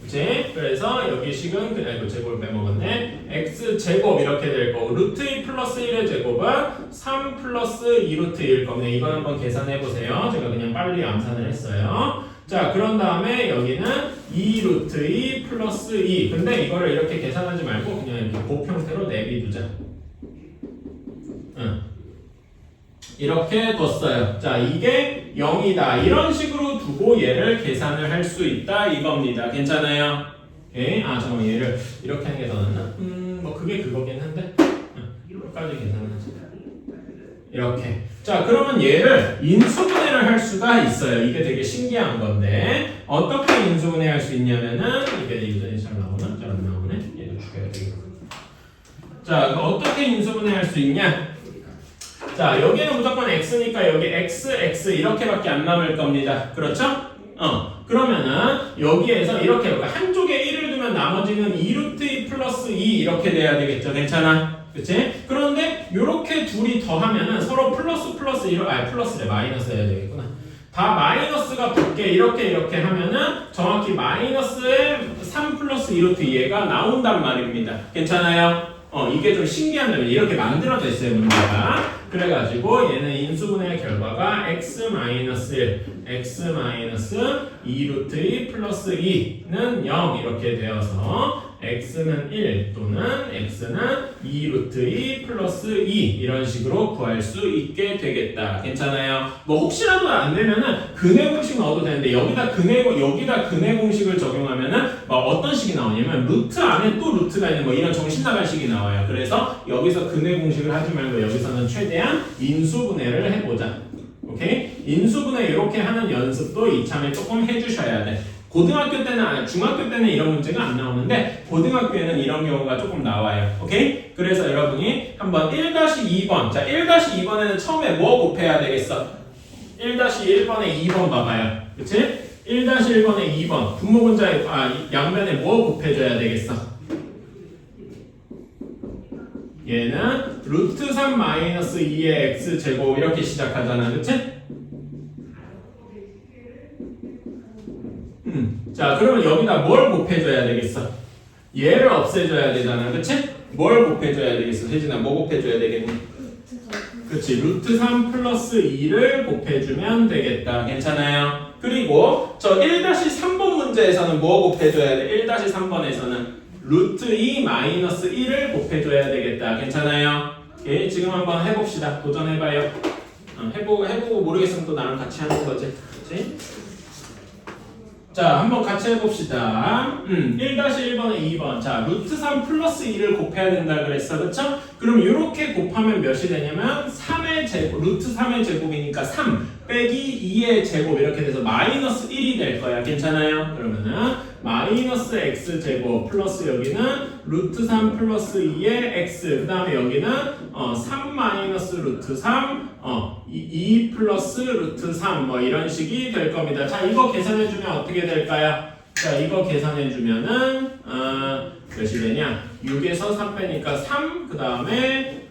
그치? 그래서 여기 식은 그냥 제곱을 빼먹었네. x 제곱 이렇게 될 거고 루트 2 플러스 1의 제곱은 3 플러스 2 루트 1일 겁니다. 이건 한번 계산해 보세요. 제가 그냥 빨리 암산을 했어요. 자, 그런 다음에 여기는 2 루트 2 플러스 2. 근데 이거를 이렇게 계산하지 말고 그냥 이렇게 곱 형태로 내비두자. 이렇게 뒀어요. 자, 이게 0이다. 이런 식으로 두고 얘를 계산을 할 수 있다 이겁니다. 괜찮아요? 오케이? 아, 잠깐만 얘를 이렇게 하는 게 더 낫나? 뭐 그게 그거긴 한데 이렇게까지 계산하지. 이렇게. 자, 그러면 얘를 인수분해를 할 수가 있어요. 이게 되게 신기한 건데 어떻게 인수분해 할 수 있냐면은 이게 유전이 잘 나오나? 잘 안 나오네. 얘도 죽여야 되겠고. 자, 어떻게 인수분해 할 수 있냐? 자, 여기는 무조건 x니까 여기 x, x 이렇게밖에 안 남을 겁니다. 그렇죠? 그러면은 여기에서 이렇게 한쪽에 1을 두면 나머지는 2 루트 2 플러스 2 이렇게 돼야 되겠죠. 괜찮아? 그치? 그런데 이렇게 둘이 더하면은 서로 플러스 플러스 플러스래 마이너스 해야 되겠구나. 다 마이너스가 붙게 이렇게 하면은 정확히 마이너스의 3 플러스 2 루트 2가 나온단 말입니다. 괜찮아요? 이게 좀 신기한 점이 이렇게 만들어져 있어요, 문제가. 그래가지고 얘는 인수분해의 결과가 x-1, x-2 루트 2 플러스 2는 0 이렇게 되어서 x는 1 또는 x는 2 루트 2 플러스 2 이런 식으로 구할 수 있게 되겠다. 괜찮아요? 뭐 혹시라도 안 되면은 근해 공식 넣어도 되는데 여기다 근해 공식을 적용하면은 뭐 어떤 식이 나오냐면 루트 안에 또 루트가 있는 뭐 이런 정신 나갈 식이 나와요. 그래서 여기서 근해 공식을 하지 말고 여기서는 최대한 인수분해를 해보자. 오케이? 인수분해 이렇게 하는 연습도 이참에 조금 해주셔야 돼. 고등학교 때는 중학교 때는 이런 문제가 안 나오는데 고등학교에는 이런 경우가 조금 나와요. 오케이? 그래서 여러분이 한번 1-2번 자 1-2번에는 처음에 뭐 곱해야 되겠어? 1-1번에 2번 봐봐요. 그치? 1-1번에 2번 분모분자에 양변에 뭐 곱해줘야 되겠어? 얘는 루트 3 마이너스 2의 x제곱 이렇게 시작하잖아. 그치? 자, 그러면 여기다 뭘 곱해줘야 되겠어? 얘를 없애줘야 되잖아. 그치? 뭘 곱해줘야 되겠어? 혜진아, 뭐 곱해줘야 되겠니? 그치, 루트 3 플러스 2를 곱해주면 되겠다. 괜찮아요? 그리고 저 1-3번 문제에서는 뭐 곱해줘야 돼? 1-3번에서는 루트 2 마이너스 1을 곱해줘야 되겠다. 괜찮아요? 오케이, 지금 한번 해봅시다. 도전해봐요. 해보고 모르겠으면 또 나랑 같이 하는 거지. 그치? 자, 한번 같이 해봅시다. 1-1번에 2번. 자, 루트 3 플러스 2를 곱해야 된다 그랬어. 그쵸? 그럼 이렇게 곱하면 몇이 되냐면 3의 제곱, 루트 3의 제곱이니까 3 빼기 2의 제곱 이렇게 돼서 마이너스 1이 될 거야. 괜찮아요? 그러면은 마이너스 x제곱 플러스 여기는 루트 3 플러스 2의 x 그 다음에 여기는 3 마이너스 루트 3 2 플러스 루트 3 뭐 이런 식이 될 겁니다. 자, 이거 계산해주면 어떻게 될까요? 자, 이거 계산해주면은 몇이 되냐? 6에서 3 빼니까 3 그 다음에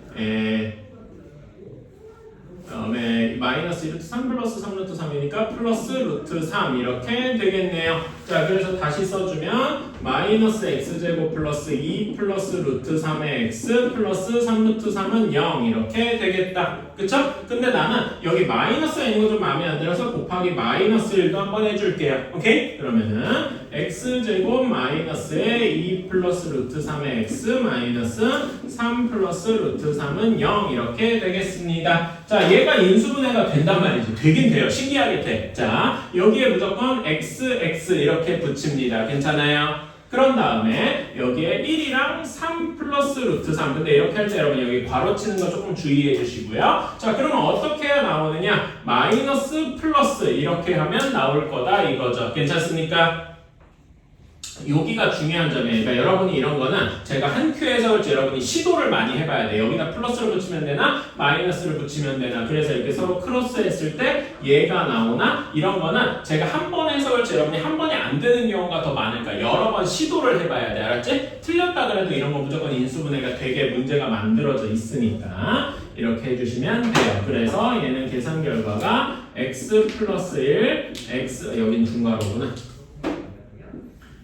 마이너스 루트 3 플러스 3 루트 3이니까 플러스 루트 3 이렇게 되겠네요. 자, 그래서 다시 써주면 마이너스 x제곱 플러스 2 플러스 루트 3의 x 플러스 3 루트 3은 0 이렇게 되겠다. 그쵸? 근데 나는 여기 마이너스가 있는 거 좀 마음에 안 들어서 곱하기 마이너스 1도 한번 해줄게요. 오케이? 그러면은 x제곱 마이너스에 2 플러스 루트 3의 x 마이너스 3 플러스 루트 3은 0 이렇게 되겠습니다. 자, 얘가 인수분해가 된단 말이지. 되긴 돼요. 신기하게 돼. 자, 여기에 무조건 x, x 이렇게 붙입니다. 괜찮아요? 그 그런 다음에 여기에 1이랑 3 플러스 루트 3. 근데 이렇게 할 때 여러분 여기 괄호 치는 거 조금 주의해 주시고요. 자, 그러면 어떻게 해야 나오느냐? 마이너스 플러스 이렇게 하면 나올 거다 이거죠. 괜찮습니까? 여기가 중요한 점이에요. 그러니까 여러분이 이런 거는 제가 한 큐에서 할지 여러분이 시도를 많이 해봐야 돼요. 여기다 플러스를 붙이면 되나 마이너스를 붙이면 되나. 그래서 이렇게 서로 크로스 했을 때 얘가 나오나 이런 거는 제가 한 번 해석할지 여러분이 한 번에 안 되는 경우가 더 많으니까 여러 번 시도를 해봐야 돼. 알았지? 틀렸다 그래도 이런 거 무조건 인수분해가 되게 문제가 만들어져 있으니까 이렇게 해주시면 돼요. 그래서 얘는 계산 결과가 x 플러스 1 x 여긴 중괄호구나.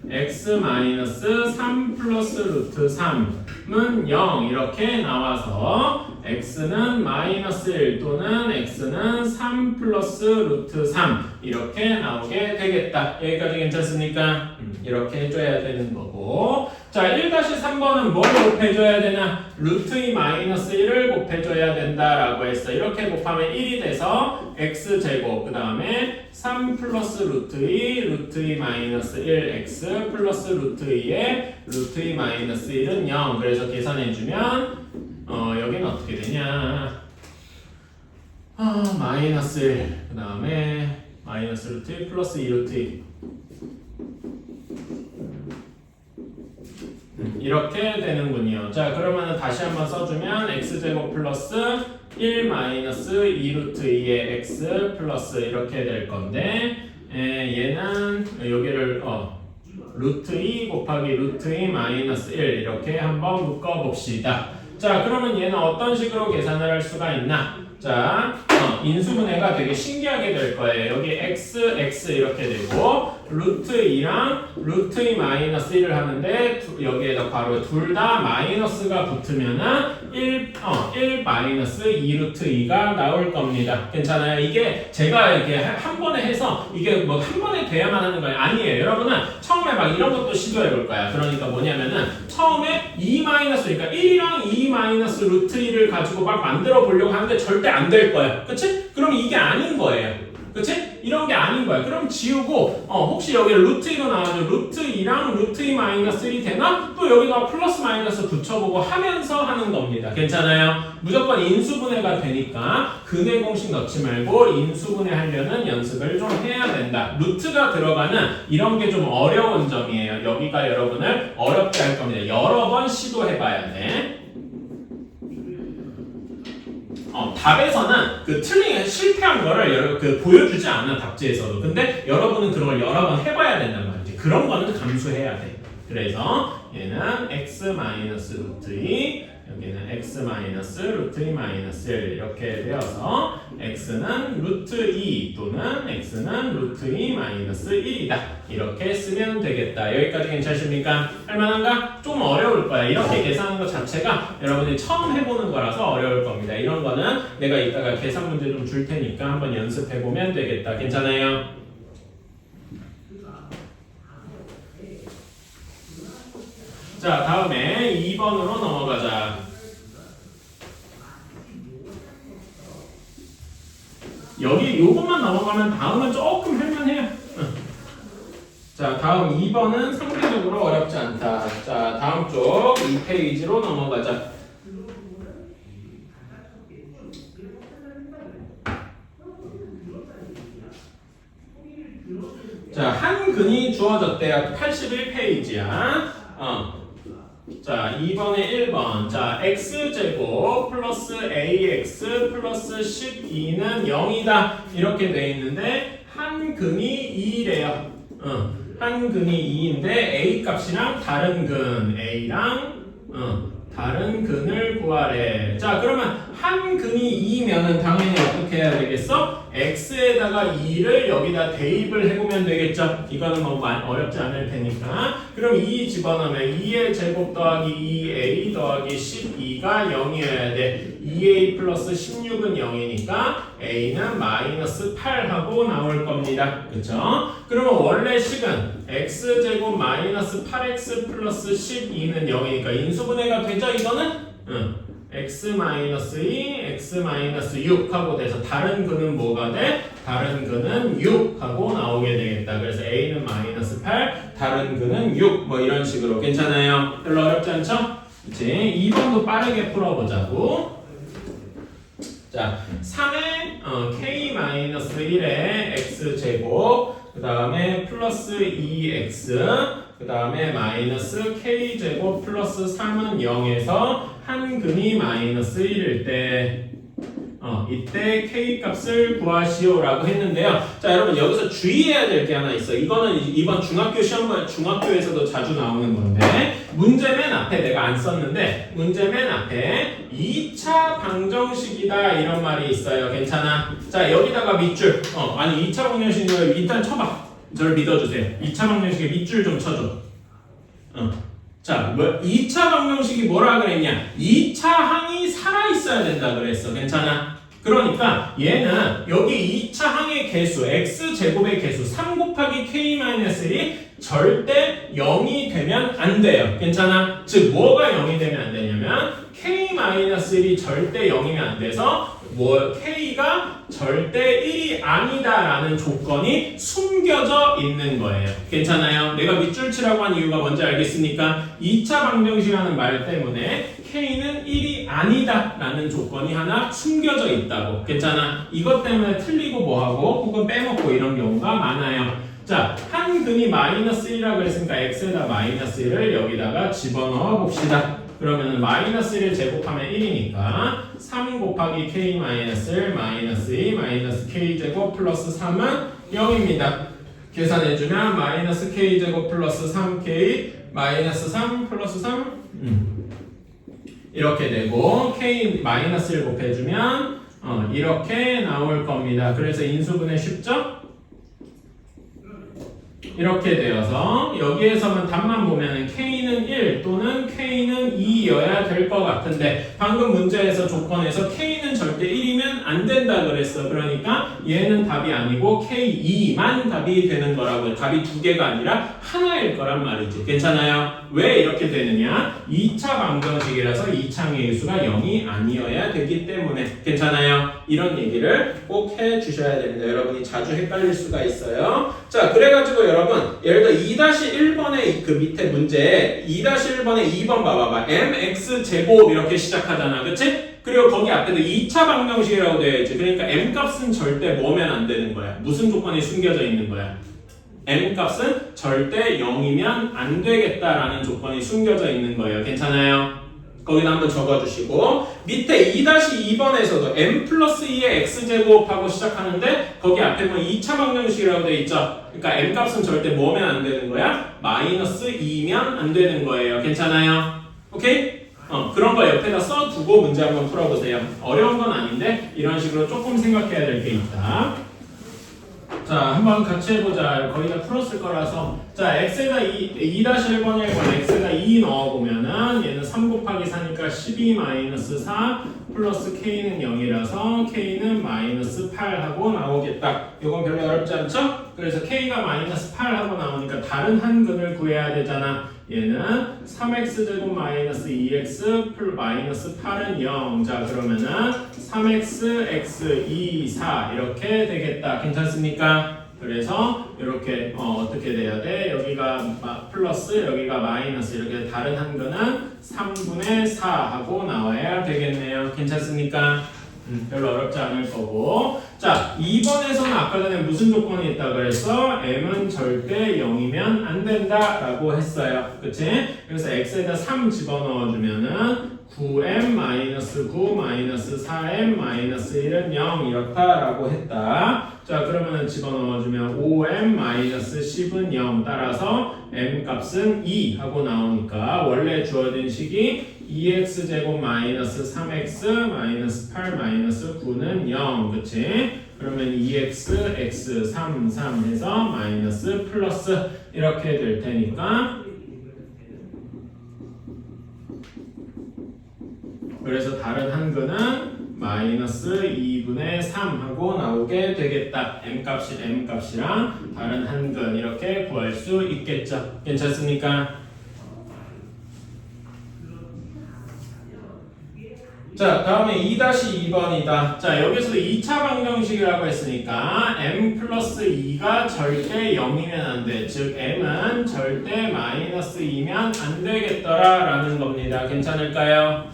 x 마이너스 3 플러스 루트 3은 0 이렇게 나와서 x는 마이너스 1 또는 x는 3 플러스 루트 3 이렇게 나오게 되겠다. 여기까지 괜찮습니까? 이렇게 해줘야 되는 거고 자 1-3번은 뭘 곱해줘야 되나? 루트 2 마이너스 1을 곱해줘야 된다라고 했어. 이렇게 곱하면 1이 돼서 x제곱 그 다음에 3 플러스 루트 2 루트 2 마이너스 1 x 플러스 루트 2에 루트 2 마이너스 1은 0 그래서 계산해주면 여기는 어떻게 되냐 마이너스 1 그 다음에 마이너스 루트 2 플러스 2 루트 2 이렇게 되는군요. 자 그러면 다시 한번 써주면 x제곱 플러스 1 마이너스 2 루트 2의 x 플러스 이렇게 될 건데 얘는 여기를 루트 2 곱하기 루트 2 마이너스 1 이렇게 한번 묶어봅시다. 자 그러면 얘는 어떤 식으로 계산을 할 수가 있나? 자 인수분해가 되게 신기하게 될 거예요. 여기 x, x 이렇게 되고 루트 2랑 루트 2 마이너스 1을 하는데 여기에다 괄호 둘 다 마이너스가 붙으면은 1 마이너스 2 루트 2가 나올 겁니다. 괜찮아요? 이게 제가 이렇게 한 번에 해서 이게 뭐 한 번에 돼야만 하는 거예요. 아니에요. 여러분은 처음에 막 이런 것도 시도해 볼 거야. 그러니까 뭐냐면은 처음에 2 마이너스 그러니까 1이랑 2 마이너스 루트 2를 가지고 막 만들어 보려고 하는데 절대 안 될 거야. 그치? 그럼 이게 아닌 거예요. 그치? 이런 게 아닌 거야. 그럼 지우고 혹시 여기 루트 2로 나와줘. 루트 2랑 루트 2 마이너스 1이 되나? 또 여기가 플러스 마이너스 붙여보고 하면서 하는 겁니다. 괜찮아요? 무조건 인수분해가 되니까 근해 공식 넣지 말고 인수분해 하려는 연습을 좀 해야 된다. 루트가 들어가는 이런 게 좀 어려운 점이에요. 여기가 여러분을 어렵게 할 겁니다. 여러 번 시도해봐야 돼. 답에서는 그 실패한 거를 보여주지 않아 답지에서도. 근데 여러분은 그런 걸 여러 번 해봐야 된단 말이지. 그런 거는 감수해야 돼. 그래서 얘는 x 마이너스 루트 2 여기는 x 마이너스 루트 2 마이너스 1 이렇게 되어서 x는 루트 2 또는 x는 루트 2 마이너스 1이다. 이렇게 쓰면 되겠다. 여기까지 괜찮으십니까? 할만한가? 좀 어려울 거야. 이렇게 계산하는 것 자체가 여러분이 처음 해보는 거라서 어려울 겁니다. 이런 거는 내가 이따가 계산 문제 좀 줄 테니까 한번 연습해보면 되겠다. 괜찮아요? 자, 다음에 2번으로 넘어가자. 여기 요것만 넘어가면 다음은 조금 할만해요. 자, 다음 2번은 상대적으로 어렵지 않다. 자, 다음 쪽 2페이지로 넘어가자. 자, 한 근이 주어졌대요. 81페이지야. 자, 2번에 1번. 자, x제곱 플러스 ax 플러스 12는 0이다. 이렇게 돼 있는데 한 근이 2래요. 한 근이 2인데 a 값이랑 다른 근 a랑 다른 근을 구하래. 자, 그러면 한 근이 2면은 당연히 어떻게 해야 되겠어? x에다가 2를 여기다 대입을 해보면 되겠죠? 이거는 뭐 어렵지 않을 테니까. 그럼 2 집어넣으면 2의 제곱 더하기 2a 더하기 12가 0이어야 돼. 2a 플러스 16은 0이니까 a는 마이너스 8하고 나올 겁니다. 그쵸? 그러면 원래 식은 x제곱 마이너스 8x 플러스 12는 0이니까 인수분해가 되죠? 이거는? x-2, x-6 하고 돼서 다른 근은 뭐가 돼? 다른 근은 6 하고 나오게 되겠다. 그래서 a는 마이너스 8, 다른 근은 6 뭐 이런 식으로 괜찮아요? 별로 어렵지 않죠? 이제 2번도 빠르게 풀어보자고. 자, 3의 k-1의 x제곱 그 다음에 플러스 2x 그 다음에 마이너스 k제곱 플러스 3은 0에서 한 근이 마이너스 1일 때 이때 k 값을 구하시오라고 했는데요. 자, 여러분 여기서 주의해야 될 게 하나 있어. 이거는 이번 중학교 시험관 중학교에서도 자주 나오는 건데 문제 맨 앞에 내가 안 썼는데 문제 맨 앞에 2차 방정식이다 이런 말이 있어요. 괜찮아? 자, 여기다가 밑줄 아니 2차 방정식을 일단 쳐봐. 저를 믿어주세요. 2차 방정식에 밑줄 좀 쳐줘. 자, 2차 방정식이 뭐라 그랬냐? 2차 항이 살아있어야 된다 그랬어. 괜찮아? 그러니까 얘는 여기 2차 항의 개수, x제곱의 개수 3 곱하기 k-1이 절대 0이 되면 안 돼요. 괜찮아? 즉, 뭐가 0이 되면 안 되냐면 k-1이 절대 0이면 안 돼서 k가 절대 1이 아니다라는 조건이 숨겨져 있는 거예요. 괜찮아요? 내가 밑줄 치라고 한 이유가 뭔지 알겠습니까? 2차 방정식이라는 말 때문에 k는 1이 아니다라는 조건이 하나 숨겨져 있다고. 괜찮아? 이것 때문에 틀리고 뭐하고 혹은 빼먹고 이런 경우가 많아요. 자, 한 근이 마이너스 1이라고 그랬으니까 x에다 마이너스 1을 여기다가 집어넣어 봅시다. 그러면 마이너스 1을 제곱하면 1이니까 3 곱하기 k 마이너스 1 마이너스 2 마이너스 k 제곱 플러스 3은 0입니다. 계산해주면 마이너스 k 제곱 플러스 3k 마이너스 3 플러스 3 이렇게 되고 k 마이너스 1 곱해주면 이렇게 나올 겁니다. 그래서 인수분해 쉽죠? 이렇게 되어서 여기에서만 답만 보면 K는 1 또는 K는 2여야 될 것 같은데 방금 문제에서 조건에서 K는 절대 1이면 안 된다 그랬어. 그러니까 얘는 답이 아니고 K2만 답이 되는 거라고요. 답이 두 개가 아니라 하나일 거란 말이지. 괜찮아요? 왜 이렇게 되느냐? 2차 방정식이라서 2차항의 수가 0이 아니어야 되기 때문에. 괜찮아요? 이런 얘기를 꼭 해주셔야 됩니다. 여러분이 자주 헷갈릴 수가 있어요. 자, 그래가지고 여러분 예를 들어 2-1번의 그 밑에 문제 2-1번의 2번 봐봐봐. mx제곱 이렇게 시작하잖아. 그치? 그리고 거기 앞에도 2차 방정식이라고 되어 있지. 그러니까 m값은 절대 뭐면 안 되는 거야. 무슨 조건이 숨겨져 있는 거야? m값은 절대 0이면 안 되겠다라는 조건이 숨겨져 있는 거예요. 괜찮아요? 거기다 한번 적어주시고 밑에 2-2번에서도 m 플러스 2의 x제곱하고 시작하는데 거기 앞에 보면 2차 방정식이라고 되어 있죠. 그러니까 m값은 절대 뭐면 안 되는 거야? 마이너스 2면 안 되는 거예요. 괜찮아요? 오케이? 그런 거 옆에다 써두고 문제 한번 풀어보세요. 어려운 건 아닌데 이런 식으로 조금 생각해야 될 게 있다. 자, 한번 같이 해보자. 거의 다 풀었을 거라서. 자, x에다 2-1번에 x에다 2 넣어보면은 얘는 3 곱하기 4니까 12-4 플러스 k는 0이라서 k는 마이너스 8 하고 나오겠다. 이건 별로 어렵지 않죠? 그래서 k가 마이너스 8 하고 나오니까 다른 한 근을 구해야 되잖아. 얘는 3x제곱 마이너스 2x 플 마이너스 8은 0. 자, 그러면은 3x, x, 2, 4 이렇게 되겠다. 괜찮습니까? 그래서 이렇게 어떻게 돼야 돼? 여기가 플러스, 여기가 마이너스 이렇게 다른 한 근은 3분의 4 하고 나와야 되겠네요. 괜찮습니까? 별로 어렵지 않을 거고. 자, 2번에서는 아까 전에 무슨 조건이 있다 그랬어? m은 절대 0이면 안 된다 라고 했어요. 그치? 그래서 x에다 3 집어넣어주면은 9m-9 4m-1은 0 이렇다라고 했다. 자, 그러면 집어넣어주면 5m-10은 0 따라서 m 값은 2 하고 나오니까 원래 주어진 식이 2x제곱 마이너스 3x 마이너스 8 마이너스 9는 0. 그치? 그러면 2x, x, 3, 3 해서 마이너스 플러스 이렇게 될 테니까 그래서 다른 한 근은 마이너스 2분의 3 하고 나오게 되겠다. m값이랑 다른 한 근 이렇게 구할 수 있겠죠. 괜찮습니까? 자, 다음에 2-2번이다. 자, 여기서도 2차 방정식이라고 했으니까 m 플러스 2가 절대 0이면 안 돼. 즉, m은 절대 마이너스 2면 안 되겠더라 라는 겁니다. 괜찮을까요?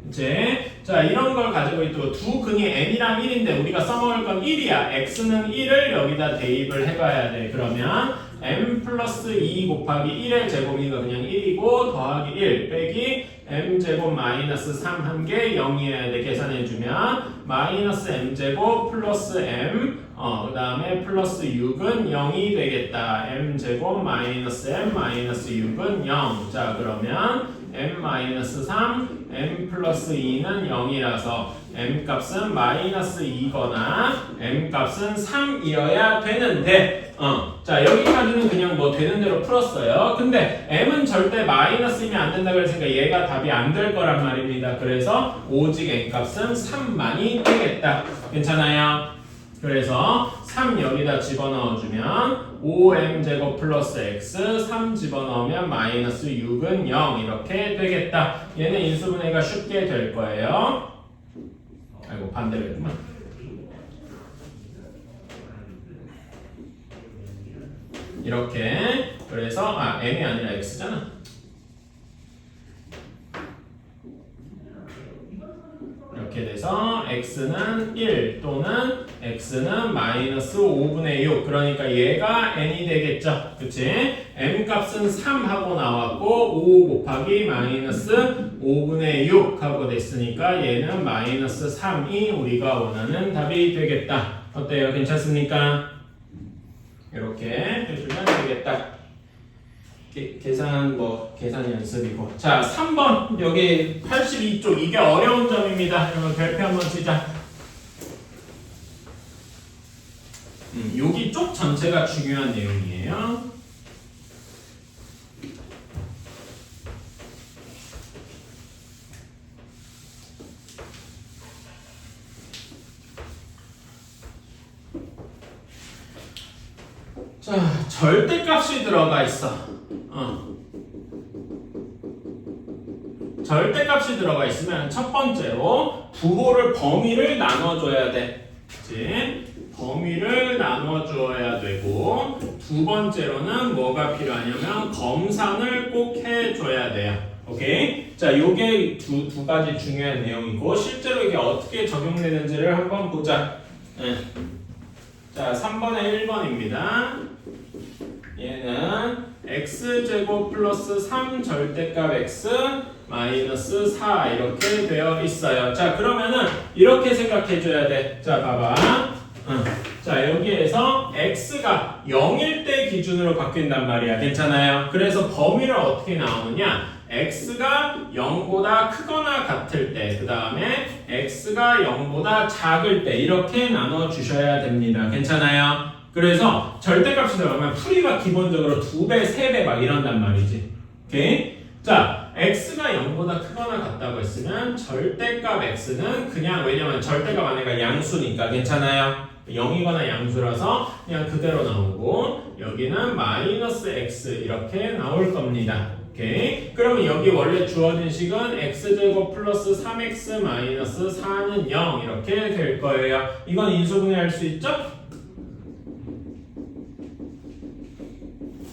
이제 자, 이런 걸 가지고 있고 두 근이 n이랑 1인데 우리가 써먹을 건 1이야. x는 1을 여기다 대입을 해봐야 돼. 그러면 m 플러스 2 곱하기 1의 제곱이니까 그냥 1이고 더하기 1 빼기 m 제곱 마이너스 3 한 개 0이어야 돼. 계산해주면 마이너스 m 제곱 플러스 m 그 다음에 플러스 6은 0이 되겠다. m 제곱 마이너스 m 마이너스 6은 0. 자, 그러면 m 마이너스 3, m 플러스 2는 0이라서 m 값은 마이너스 2거나 m 값은 3이어야 되는데 자, 여기까지는 그냥 뭐 되는 대로 풀었어요. 근데 m은 절대 마이너스이면 안 된다고 했으니까 얘가 답이 안 될 거란 말입니다. 그래서 오직 m 값은 3만이 되겠다. 괜찮아요? 그래서 3 여기다 집어넣어주면 5m제곱 플러스 x 3 집어넣으면 마이너스 6은 0 이렇게 되겠다. 얘는 인수분해가 쉽게 될 거예요. 아이고 반대로 했구만. 이렇게 그래서 m이 아니라 x잖아. 이렇게 돼서 x는 1 또는 x는 마이너스 5분의 6 그러니까 얘가 n이 되겠죠. 그치? m 값은 3 하고 나왔고 5 곱하기 마이너스 5분의 6 하고 됐으니까 얘는 마이너스 3이 우리가 원하는 답이 되겠다. 어때요? 괜찮습니까? 이렇게 해주면 되겠다. 계산 계산 연습이고. 자, 3번 여기 82쪽 이게 어려운 점입니다. 여러분 별표 한번 치자. 여기 쪽 전체가 중요한 내용이에요. 자, 절대값이 들어가 있어. 절대값이 들어가 있으면 첫 번째로 부호를 범위를 나눠줘야 돼. 그치? 범위를 나눠줘야 되고 두 번째로는 뭐가 필요하냐면 검산을 꼭 해줘야 돼요. 오케이? 자, 요게 두 가지 중요한 내용이고 실제로 이게 어떻게 적용되는지를 한번 보자. 자, 3번에 1번입니다. 얘는 x제곱 플러스 3 절대값 x 마이너스 4 이렇게 되어 있어요. 자, 그러면은 이렇게 생각해줘야 돼. 자, 봐봐. 자, 여기에서 x가 0일 때 기준으로 바뀐단 말이야. 괜찮아요? 그래서 범위를 어떻게 나오느냐? x가 0보다 크거나 같을 때, 그 다음에 x가 0보다 작을 때 이렇게 나눠주셔야 됩니다. 괜찮아요? 그래서 절대값이 들어가면 풀이가 기본적으로 2배, 3배 막 이런단 말이지. 오케이? 자, x가 0보다 크거나 같다고 했으면 절대값 x는 그냥 왜냐면 절대값 안에가 양수니까 괜찮아요? 0이거나 양수라서 그냥 그대로 나오고 여기는 마이너스 x 이렇게 나올 겁니다. 오케이? 그러면 여기 원래 주어진 식은 x제곱 플러스 3x 마이너스 4는 0 이렇게 될 거예요. 이건 인수분해할 수 있죠?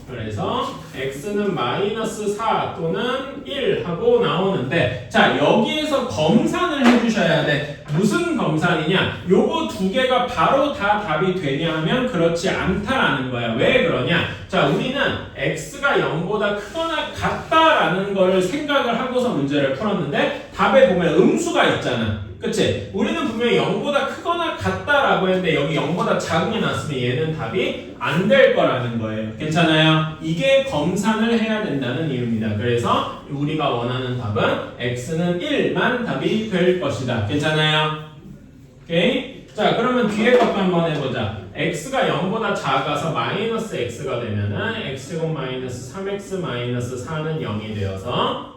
그래서 x는 마이너스 4 또는 1 하고 나오는데 자, 여기에서 검산을 해주셔야 돼. 무슨 검산이냐? 요거 두 개가 바로 다 답이 되냐 하면 그렇지 않다라는 거야. 왜 그러냐? 자, 우리는 x가 0보다 크거나 같다라는 걸 생각을 하고서 문제를 풀었는데 답에 보면 음수가 있잖아. 그치? 우리는 분명히 0보다 크거나 같다라고 했는데 여기 0보다 작은 게 나왔으면 얘는 답이 안 될 거라는 거예요. 괜찮아요? 이게 검산을 해야 된다는 이유입니다. 그래서 우리가 원하는 답은 x는 1만 답이 될 것이다. 괜찮아요? 오케이? 자, 그러면 뒤에 것도 한번 해보자. x가 0보다 작아서 마이너스 x가 되면은 x제곱 마이너스 3x 마이너스 4는 0이 되어서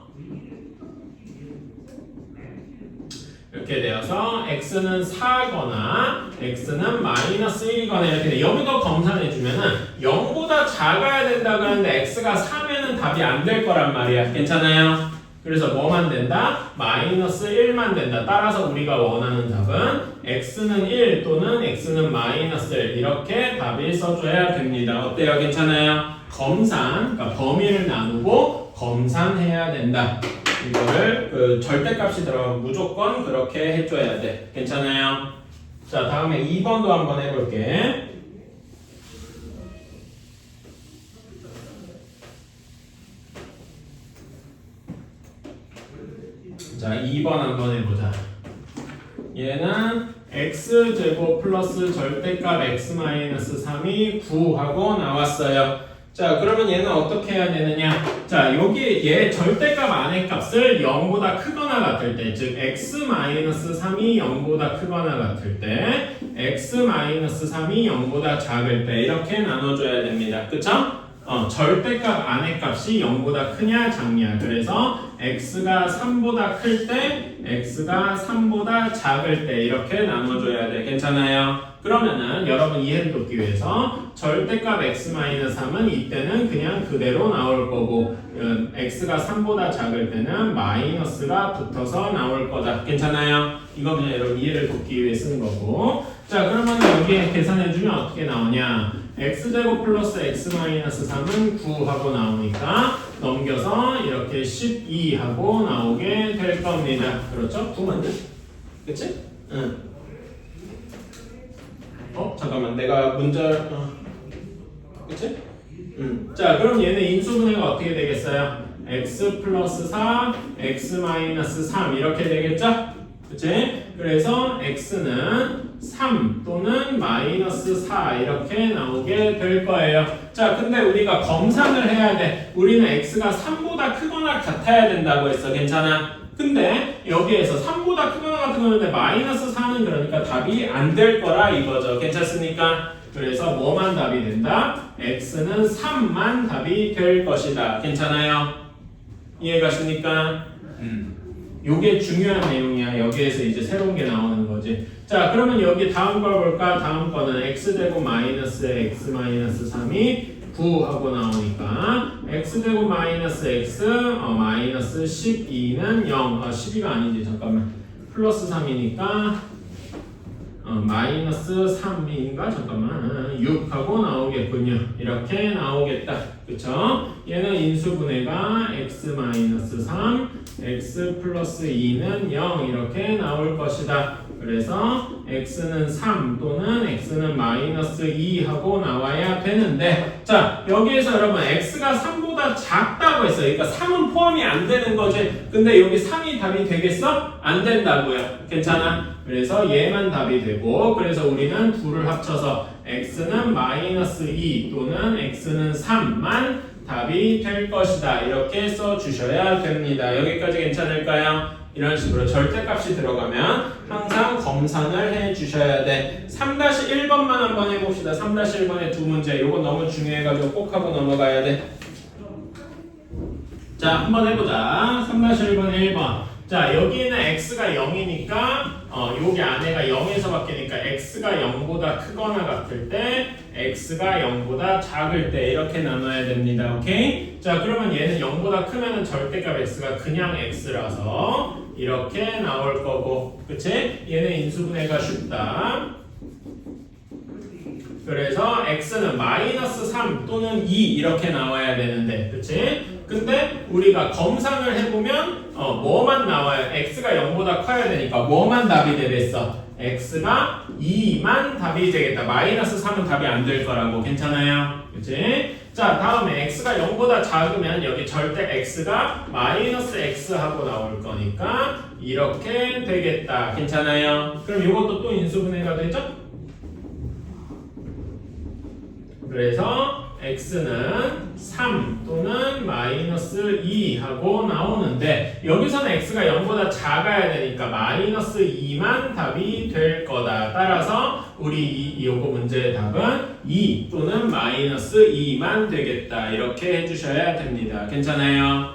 이렇게 되어서 x는 4거나 x는 마이너스 1이거나 이렇게 돼. 여기도 검산해주면은 0보다 작아야 된다고 하는데 x가 4면은 답이 안 될 거란 말이야. 괜찮아요? 그래서 뭐만 된다? 마이너스 1만 된다. 따라서 우리가 원하는 답은 x는 1 또는 x는 마이너스 1 이렇게 답을 써줘야 됩니다. 어때요? 괜찮아요? 검산, 그러니까 범위를 나누고 검산해야 된다. 이거를 그 절대값이 들어가면 무조건 그렇게 해줘야 돼. 괜찮아요? 자, 다음에 2번도 한번 해볼게. 자, 2번 한번 해보자. 얘는 x제곱 플러스 절대값 x-3이 9하고 나왔어요. 자, 그러면 얘는 어떻게 해야 되느냐? 자, 여기 얘 절대값 안의 값을 0보다 크거나 같을 때, 즉 x-3이 0보다 크거나 같을 때, x-3이 0보다 작을 때 이렇게 나눠줘야 됩니다. 그쵸? 절대값 안의 값이 0보다 크냐 작냐. 그래서 x가 3보다 클 때, x가 3보다 작을 때 이렇게 나눠줘야 돼. 괜찮아요? 그러면은 여러분 이해를 돕기 위해서 절대값 x-3은 이때는 그냥 그대로 나올 거고 x가 3보다 작을 때는 마이너스가 붙어서 나올 거다. 괜찮아요? 이거 그냥 여러분 이해를 돕기 위해 쓴 거고. 자, 그러면 여기에 계산해주면 어떻게 나오냐? x제곱 플러스 x-3은 9하고 나오니까 넘겨서 이렇게 12하고 나오게 될 겁니다. 그렇죠? 9 맞냐? 그치? 응. 잠깐만 내가 그치? 자, 그럼 얘는 인수분해가 어떻게 되겠어요? x 플러스 4, x 마이너스 3 이렇게 되겠죠? 그치? 그래서 x는 3 또는 마이너스 4 이렇게 나오게 될 거예요. 자, 근데 우리가 검산을 해야 돼. 우리는 x가 3보다 크거나 같아야 된다고 했어. 괜찮아? 근데 여기에서 3보다 크거나 같은 거는데 마이너스 4는 그러니까 답이 안 될 거라 이거죠. 괜찮습니까? 그래서 뭐만 답이 된다? x는 3만 답이 될 것이다. 괜찮아요? 이해가십니까? 요게 중요한 내용이야. 여기에서 이제 새로운 게 나오는 거지. 자, 그러면 여기 다음 걸 볼까? 다음 거는 x제곱 마이너스 x 마이너스 3이 9하고 나오니까 x제곱 마이너스 x 마이너스 12는 0 12가 아니지 잠깐만 플러스 3이니까 마이너스 3인가 잠깐만 6하고 나오겠군요. 이렇게 나오겠다. 그쵸? 얘는 인수분해가 x 마이너스 3 x 플러스 2는 0 이렇게 나올 것이다. 그래서 x는 3 또는 x는 마이너스 2 하고 나와야 되는데 자, 여기에서 여러분 x가 3보다 작다고 했어요. 그러니까 3은 포함이 안 되는 거지. 근데 여기 3이 답이 되겠어? 안 된다고요. 괜찮아? 그래서 얘만 답이 되고 그래서 우리는 둘을 합쳐서 x는 마이너스 2 또는 x는 3만 답이 될 것이다. 이렇게 써주셔야 됩니다. 여기까지 괜찮을까요? 이런 식으로 절대값이 들어가면 항상 검산을 해주셔야 돼. 3-1번만 한번 해봅시다. 3-1번의 두 문제. 이거 너무 중요해가지고 꼭 하고 넘어가야 돼. 자, 한번 해보자. 3-1번의 1번. 자, 여기는 x가 0이니까 여기 안에가 0에서 바뀌니까 x가 0보다 크거나 같을 때 x가 0보다 작을 때 이렇게 나눠야 됩니다. 오케이? 자, 그러면 얘는 0보다 크면은 절대값 x가 그냥 x라서 이렇게 나올 거고 그치? 얘는 인수분해가 쉽다. 그래서 x는 마이너스 3 또는 2 이렇게 나와야 되는데 그치? 근데 우리가 검산을 해보면 뭐만 나와요? x가 0보다 커야 되니까 뭐만 답이 되겠어? x가 2만 답이 되겠다. 마이너스 3은 답이 안 될 거라고. 괜찮아요? 그치? 자, 다음에 x가 0보다 작으면 여기 절대 x가 마이너스 x 하고 나올 거니까 이렇게 되겠다. 괜찮아요? 그럼 이것도 또 인수분해가 되죠? 그래서 x는 3 또는 마이너스 2 하고 나오는데 여기서는 x가 0보다 작아야 되니까 마이너스 2만 답이 될 거다. 따라서 우리 요거 문제의 답은 2 또는 마이너스 2만 되겠다. 이렇게 해주셔야 됩니다. 괜찮아요?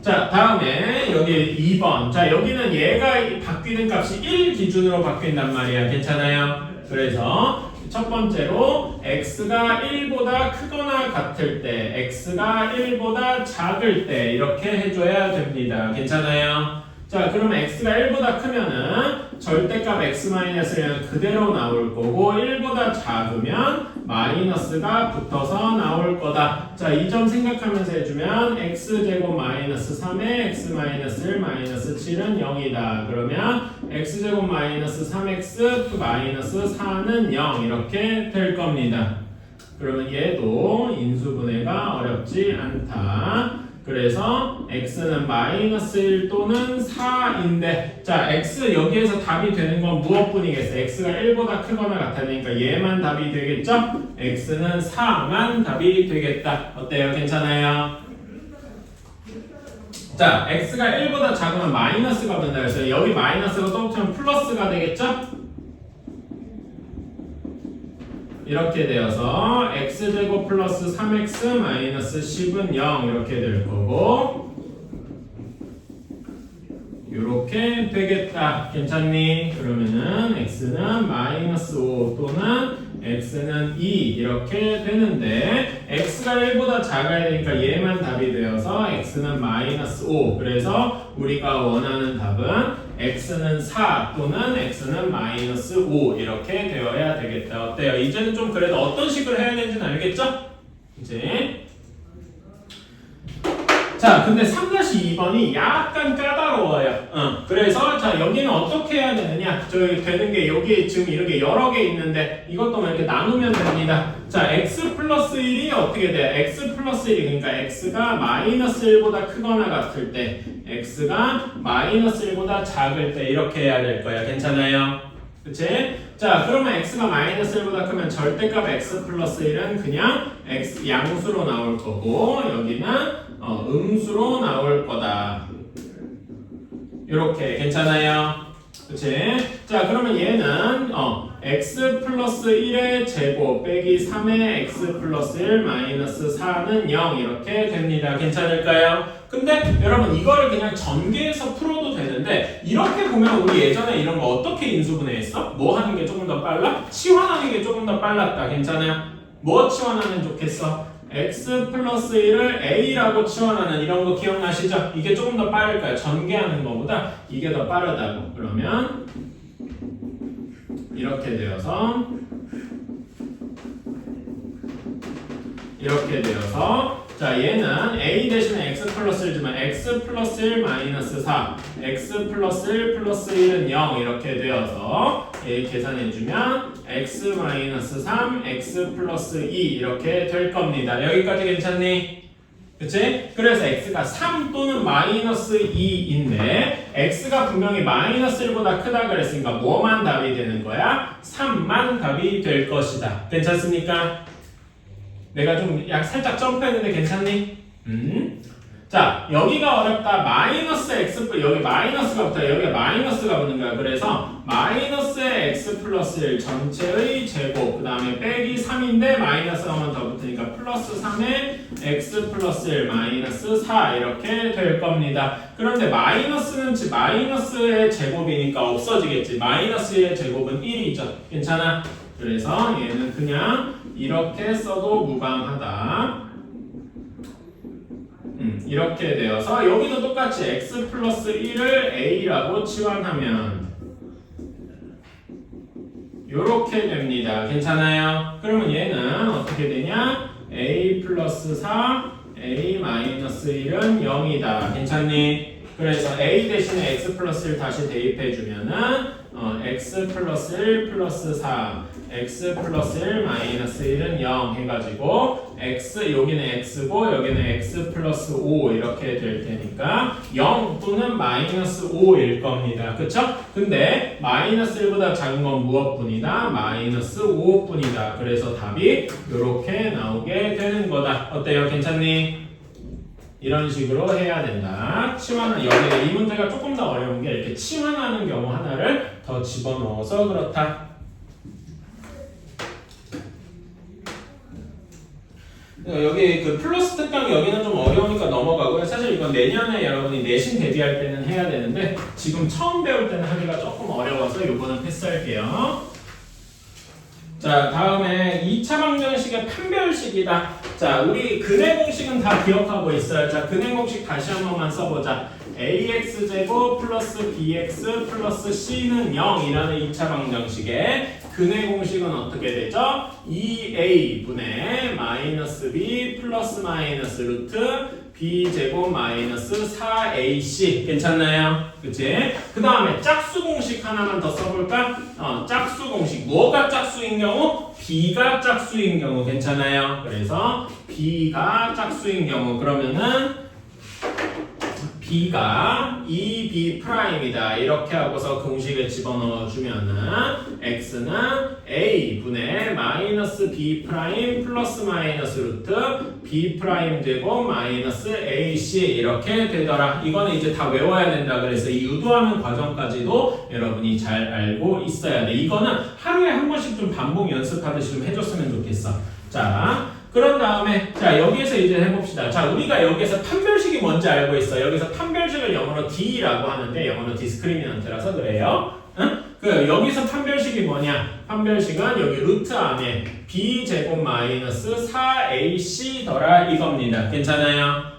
자, 다음에 여기 2번. 자, 여기는 얘가 바뀌는 값이 1 기준으로 바뀐단 말이야. 괜찮아요? 그래서 첫 번째로 x가 1보다 크거나 같을 때, x가 1보다 작을 때 이렇게 해줘야 됩니다. 괜찮아요? 자, 그러면 x가 1보다 크면은 절대값 x-1은 그대로 나올 거고 1보다 작으면 마이너스가 붙어서 나올 거다. 자, 이 점 생각하면서 해주면 x제곱 마이너스 3에 x-1 마이너스 7은 0이다. 그러면 x제곱 마이너스 3x 마이너스 4는 0 이렇게 될 겁니다. 그러면 얘도 인수분해가 어렵지 않다. 그래서 x는 마이너스 1 또는 4인데 자 x 여기에서 답이 되는 건 무엇뿐이겠어? x가 1보다 크거나 같으니까 얘만 답이 되겠죠? x는 4만 답이 되겠다. 어때요? 괜찮아요? 자 x가 1보다 작으면 마이너스가 된다 그랬어요. 여기 마이너스가 또 붙으면 플러스가 되겠죠? 이렇게 되어서 x제곱 플러스 3x 마이너스 10은 0 이렇게 될 거고 이렇게 되겠다. 괜찮니? 그러면은 x는 마이너스 5 또는 x는 2 이렇게 되는데 x가 1보다 작아야 되니까 얘만 답이 되어서 x는 마이너스 5 그래서 우리가 원하는 답은 x는 4 또는 x는 마이너스 5 이렇게 되어야 되겠다. 어때요? 이제는 좀 그래도 어떤 식으로 해야 되는지는 알겠죠? 이제 자, 근데 3-2번이 약간 까다로워요. 그래서 자 여기는 어떻게 해야 되느냐? 저기 되는 게 여기 지금 이렇게 여러 개 있는데 이것도 이렇게 나누면 됩니다. 자, x 플러스 1이 어떻게 돼요? x 플러스 1이 그러니까 x가 마이너스 1보다 크거나 같을 때 x가 마이너스 1보다 작을 때 이렇게 해야 될 거야. 괜찮아요? 그치? 자, 그러면 x가 마이너스 1보다 크면 절대값 x 플러스 1은 그냥 x 양수로 나올 거고 여기는 음수로 나올 거다. 이렇게 괜찮아요? 그치? 자, 그러면 얘는 x 플러스 1의 제곱 빼기 3의 x 플러스 1 마이너스 4는 0 이렇게 됩니다. 괜찮을까요? 근데 여러분 이거를 그냥 전개해서 풀어도 되는데 이렇게 보면 우리 예전에 이런 거 어떻게 인수분해했어? 뭐 하는 게 조금 더 빨라? 치환하는 게 조금 더 빨랐다. 괜찮아요? 뭐 치환하면 좋겠어? x 플러스 1을 a라고 치환하는 이런 거 기억나시죠? 이게 조금 더 빠를까요? 전개하는 것보다 이게 더 빠르다고. 그러면 이렇게 되어서 자 얘는 a 대신에 x 플러스 1지만 x 플러스 1 마이너스 4 x 플러스 1 플러스 1은 0 이렇게 되어서 계산해주면 x 마이너스 3 x 플러스 2 이렇게 될 겁니다. 여기까지 괜찮니? 그치? 그래서 x가 3 또는 마이너스 2인데 x가 분명히 마이너스 1보다 크다 그랬으니까 뭐만 답이 되는 거야? 3만 답이 될 것이다. 괜찮습니까? 내가 좀 살짝 점프했는데 괜찮니? 자, 여기가 어렵다. 마이너스 x 여기 마이너스가 붙어요. 여기가 마이너스가 붙는 거야. 그래서 마이너스의 x 플러스 1 전체의 제곱 그 다음에 빼기 3인데 마이너스가 한 번 더 붙으니까 플러스 3의 x 플러스 1 마이너스 4 이렇게 될 겁니다. 그런데 마이너스는 마이너스의 제곱이니까 없어지겠지. 마이너스의 제곱은 1이죠. 괜찮아? 그래서 얘는 그냥 이렇게 써도 무방하다. 이렇게 되어서 여기도 똑같이 x 플러스 1을 a라고 치환하면 이렇게 됩니다. 괜찮아요? 그러면 얘는 어떻게 되냐? a 플러스 4 a 마이너스 1은 0이다. 괜찮니? 그래서 a 대신에 x 플러스 1 다시 대입해주면은 x 플러스 1 플러스 4 x 플러스 1 마이너스 1은 0 해가지고 x 여기는 x고 여기는 x 플러스 5 이렇게 될 테니까 0 또는 마이너스 5일 겁니다. 그쵸? 근데 마이너스 1보다 작은 건 무엇뿐이다? 마이너스 5뿐이다. 그래서 답이 이렇게 나오게 되는 거다. 어때요? 괜찮니? 이런 식으로 해야 된다. 치환은 여기 이 문제가 조금 더 어려운 게 이렇게 치환하는 경우 하나를 더 집어넣어서 그렇다. 여기 그 플러스 특강 여기는 좀 어려우니까 넘어가고요. 사실 이건 내년에 여러분이 내신 대비할 때는 해야 되는데 지금 처음 배울 때는 하기가 조금 어려워서 이거는 패스할게요. 자, 다음에 2차 방정식의 판별식이다. 자, 우리 근의 공식은 다 기억하고 있어요. 자, 근의 공식 다시 한 번만 써보자. ax제곱 플러스 bx 플러스 c는 0이라는 2차 방정식에 근의 공식은 어떻게 되죠? 2a분의 마이너스 b 플러스 마이너스 루트 b제곱 마이너스 4ac 괜찮나요? 그치? 그 다음에 짝수 공식 하나만 더 써볼까? 짝수 공식 뭐가 짝수인 경우? b가 짝수인 경우 괜찮아요? 그래서 b가 짝수인 경우 그러면은 b가 2b'이다 이렇게 하고서 공식에 집어넣어 주면은 x는 a분의 마이너스 b' 플러스 마이너스 루트 b' 제곱 마이너스 ac 이렇게 되더라. 이거는 이제 다 외워야 된다. 그래서 이 유도하는 과정까지도 여러분이 잘 알고 있어야 돼. 이거는 하루에 한 번씩 좀 반복 연습하듯이 좀 해줬으면 좋겠어. 자, 그런 다음에 자 여기에서 이제 해봅시다. 자, 우리가 여기에서 판별식이 뭔지 알고 있어. 여기서 판별식을 영어로 D라고 하는데 영어로 디스크리미넌트라서 그래요. 응? 여기서 판별식이 뭐냐? 판별식은 여기 루트 안에 b제곱 마이너스 4ac더라 이겁니다. 괜찮아요?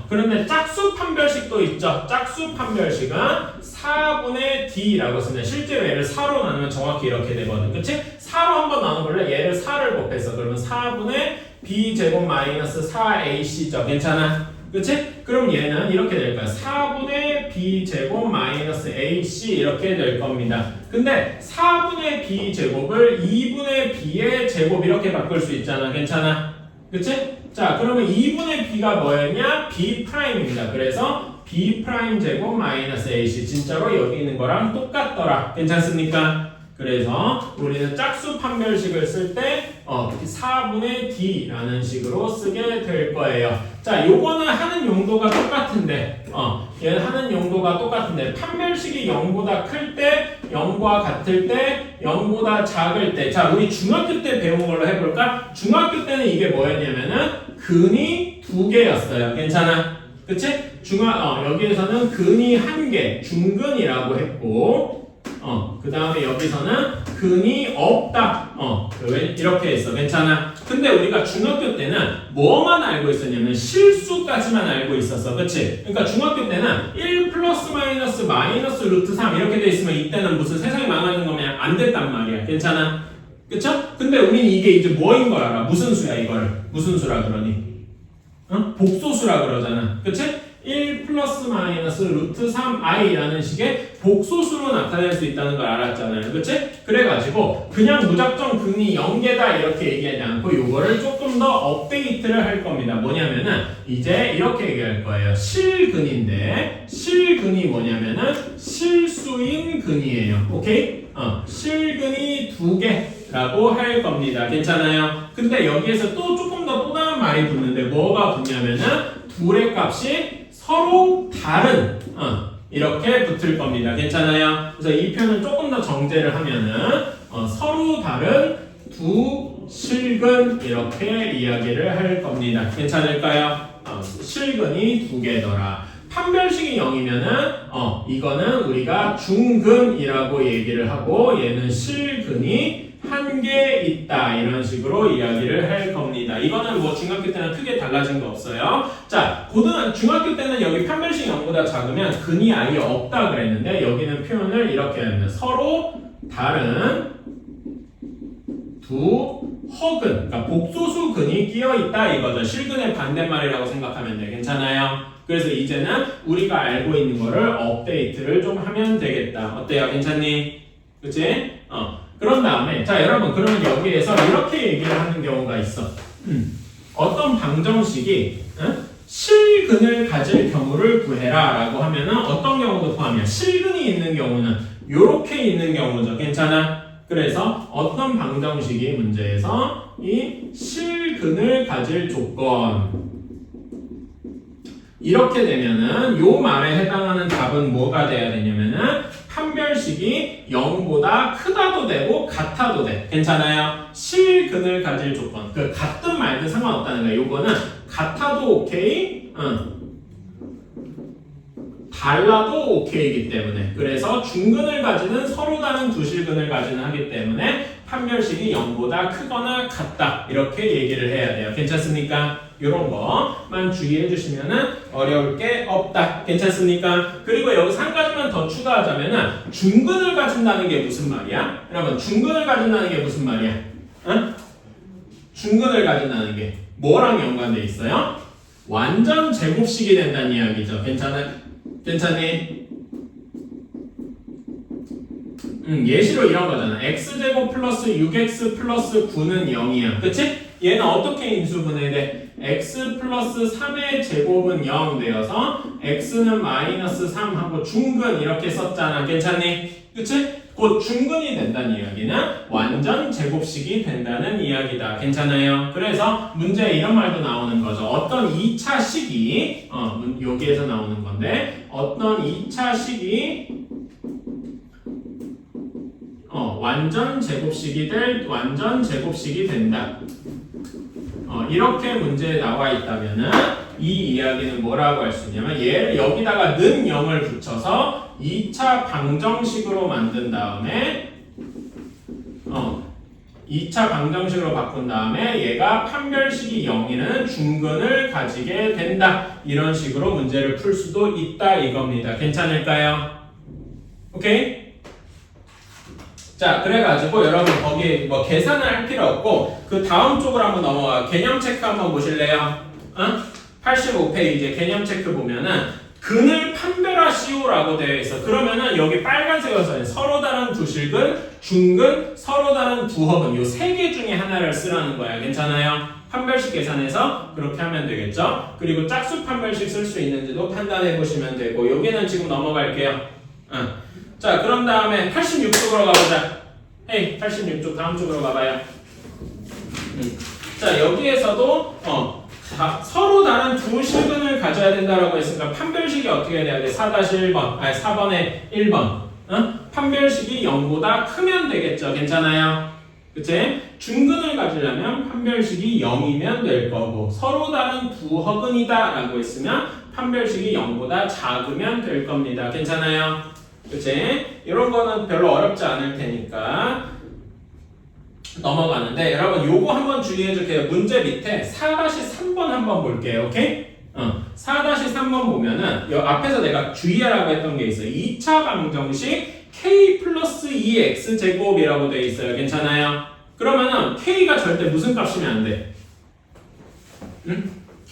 그런데 짝수 판별식도 있죠. 짝수 판별식은 4분의 d라고 씁니다. 실제로 얘를 4로 나누면 정확히 이렇게 되거든. 그치? 4로 한번 나눠볼래? 얘를 4를 곱해서 그러면 4분의 b제곱 마이너스 4ac죠. 괜찮아? 그치? 그럼 얘는 이렇게 될 거야. 4분의 b제곱 마이너스 ac 이렇게 될 겁니다. 근데 4분의 b제곱을 2분의 b의 제곱 이렇게 바꿀 수 있잖아. 괜찮아? 그치? 자, 그러면 2분의 b가 뭐였냐? b'입니다. 그래서 b' 제곱 마이너스 ac 진짜로 여기 있는 거랑 똑같더라. 괜찮습니까? 그래서 우리는 짝수 판별식을 쓸 때 4분의 d라는 식으로 쓰게 될 거예요. 자, 요거는 하는 용도가 똑같은데 얘는 하는 용도가 똑같은데 판별식이 0보다 클 때, 0과 같을 때, 0보다 작을 때. 자, 우리 중학교 때 배운 걸로 해볼까? 중학교 때는 이게 뭐였냐면은 근이 2개였어요. 괜찮아? 그치? 여기에서는 근이 1개, 중근이라고 했고 그 다음에 여기서는 근이 없다. 이렇게 했어. 괜찮아? 근데 우리가 중학교 때는 뭐만 알고 있었냐면 실수까지만 알고 있었어. 그치? 그러니까 중학교 때는 1 플러스 마이너스 마이너스 루트 3 이렇게 돼 있으면 이때는 무슨 세상이 망하는 거면 안 됐단 말이야. 괜찮아? 그쵸? 근데 우린 이게 이제 뭐인 걸 알아? 무슨 수야 이걸? 무슨 수라 그러니? 복소수라 그러잖아. 그치? 1 플러스 마이너스 루트 3i라는 식의 복소수로 나타낼 수 있다는 걸 알았잖아요. 그치? 그래가지고 그냥 무작정 근이 0개다 이렇게 얘기하지 않고 요거를 조금 더 업데이트를 할 겁니다. 뭐냐면은 이제 이렇게 얘기할 거예요. 실근인데 실근이 뭐냐면은 실수인 근이에요. 오케이? 실근이 2개라고 할 겁니다. 괜찮아요? 근데 여기에서 또 조금 더 또 다른 말이 붙는데 뭐가 붙냐면은 둘의 값이 서로 다른 이렇게 붙을 겁니다. 괜찮아요? 그래서 이 표현을 조금 더 정제를 하면은 서로 다른 두 실근 이렇게 이야기를 할 겁니다. 괜찮을까요? 실근이 2개더라. 판별식이 0이면은 이거는 우리가 중근이라고 얘기를 하고 얘는 실근이 1개 있다 이런 식으로 이야기를 할 겁니다. 이거는 뭐 중학교 때는 크게 달라진 거 없어요. 자, 중학교 때는 여기 판별식 0보다 작으면 근이 아예 없다 그랬는데 여기는 표현을 이렇게 합니다. 서로 다른 두 허근, 그러니까 복소수 근이 끼어 있다 이거죠. 실근의 반대말이라고 생각하면 돼. 괜찮아요? 그래서 이제는 우리가 알고 있는 거를 업데이트를 좀 하면 되겠다. 어때요? 괜찮니? 그치? 그런 다음에 자 여러분 그러면 여기에서 이렇게 얘기를 하는 경우가 있어. 어떤 방정식이 실근을 가질 경우를 구해라 라고 하면은 어떤 경우도 포함이야. 실근이 있는 경우는 요렇게 있는 경우죠. 괜찮아? 그래서 어떤 방정식이 문제에서 이 실근을 가질 조건 이렇게 되면은 요 말에 해당하는 답은 뭐가 돼야 되냐면은 판별식이 0보다 크다도 되고 같아도 돼. 괜찮아요? 실근을 가질 조건. 그 같든 말든 상관없다는 거야. 요거는 같아도 오케이, 달라도 오케이이기 때문에. 그래서 중근을 가지는 서로 다른 두 실근을 가지는 하기 때문에 판별식이 0보다 크거나 같다. 이렇게 얘기를 해야 돼요. 괜찮습니까? 이런 거만 주의해 주시면은 어려울 게 없다. 괜찮습니까? 그리고 여기서 한 가지만 더 추가하자면은 중근을 가진다는 게 무슨 말이야? 여러분, 중근을 가진다는 게 무슨 말이야? 응? 중근을 가진다는 게 뭐랑 연관돼 있어요? 완전 제곱식이 된다는 이야기죠. 괜찮니? 예시로 이런 거잖아. x제곱 플러스 6x 플러스 9는 0이야. 그치? 얘는 어떻게 인수분해돼? x 플러스 3의 제곱은 0 되어서 x는 마이너스 3하고 중근 이렇게 썼잖아. 괜찮니? 그치? 곧 중근이 된다는 이야기는 완전 제곱식이 된다는 이야기다. 괜찮아요? 그래서 문제에 이런 말도 나오는 거죠. 어떤 2차 식이 여기에서 나오는 건데 어떤 2차 식이 완전 제곱식이 된다. 이렇게 문제에 나와 있다면은 이 이야기는 뭐라고 할 수 있냐면 얘를 여기다가 는 0을 붙여서 2차 방정식으로 만든 다음에 2차 방정식으로 바꾼 다음에 얘가 판별식이 0이는 중근을 가지게 된다. 이런 식으로 문제를 풀 수도 있다 이겁니다. 괜찮을까요? 오케이? 자, 그래가지고 여러분 거기 뭐 계산을 할 필요 없고 그 다음 쪽으로 한번 넘어가. 개념 체크 한번 보실래요? 85페이지 개념 체크 보면은 근을 판별하시오라고 되어 있어. 그러면은 여기 빨간색으로 서로 다른 두실근, 중근, 서로 다른 두허근 요 세 개 중에 하나를 쓰라는 거야. 괜찮아요? 판별식 계산해서 그렇게 하면 되겠죠? 그리고 짝수 판별식 쓸 수 있는지도 판단해 보시면 되고 여기는 지금 넘어갈게요. 자, 그런 다음에 86쪽으로 가보자. 헤이, 86쪽 다음 쪽으로 가봐요. 자, 여기에서도 서로 다른 두 실근을 가져야 된다라고 했으니까 판별식이 어떻게 돼야 돼? 4-1번, 아니 4번에 1번. 판별식이 0보다 크면 되겠죠. 괜찮아요? 그치? 중근을 가지려면 판별식이 0이면 될 거고 서로 다른 두 허근이다 라고 했으면 판별식이 0보다 작으면 될 겁니다. 괜찮아요? 그치? 이런 거는 별로 어렵지 않을 테니까 넘어가는데 여러분 요거 한번 주의해 줄게요. 문제 밑에 4-3번 한번 볼게요. 오케이? 4-3번 보면은 요 앞에서 내가 주의하라고 했던 게 있어요. 2차 방정식 k 플러스 2x 제곱이라고 되어 있어요. 괜찮아요? 그러면은 k가 절대 무슨 값이면 안 돼?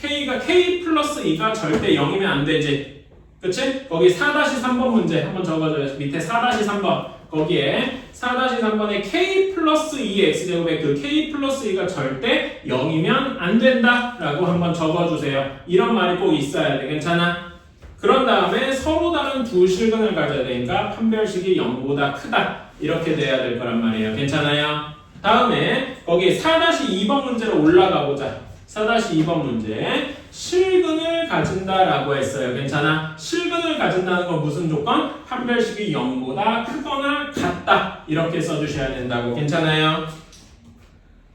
k 플러스 2가 절대 0이면 안 되지. 그치? 거기 4-3번 문제 한번 적어줘요. 밑에 4-3번 거기에 4-3번에 k 플러스 2x제곱에 그 k 플러스 2가 절대 0이면 안 된다 라고 한번 적어주세요. 이런 말이 꼭 있어야 돼. 괜찮아? 그런 다음에 서로 다른 두 실근을 가져야 되니까 판별식이 0보다 크다 이렇게 돼야 될 거란 말이에요. 괜찮아요? 다음에 거기 4-2번 문제로 올라가 보자. 4-2번 문제 실근을 가진다라고 했어요. 괜찮아? 실근을 가진다는 건 무슨 조건? 판별식이 0보다 크거나 같다 이렇게 써주셔야 된다고. 괜찮아요?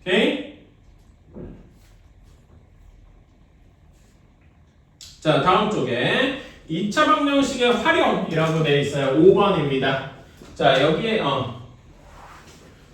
오케이? 자, 다음 쪽에 2차 방정식의 활용이라고 되어 있어요. 5번입니다. 자, 여기에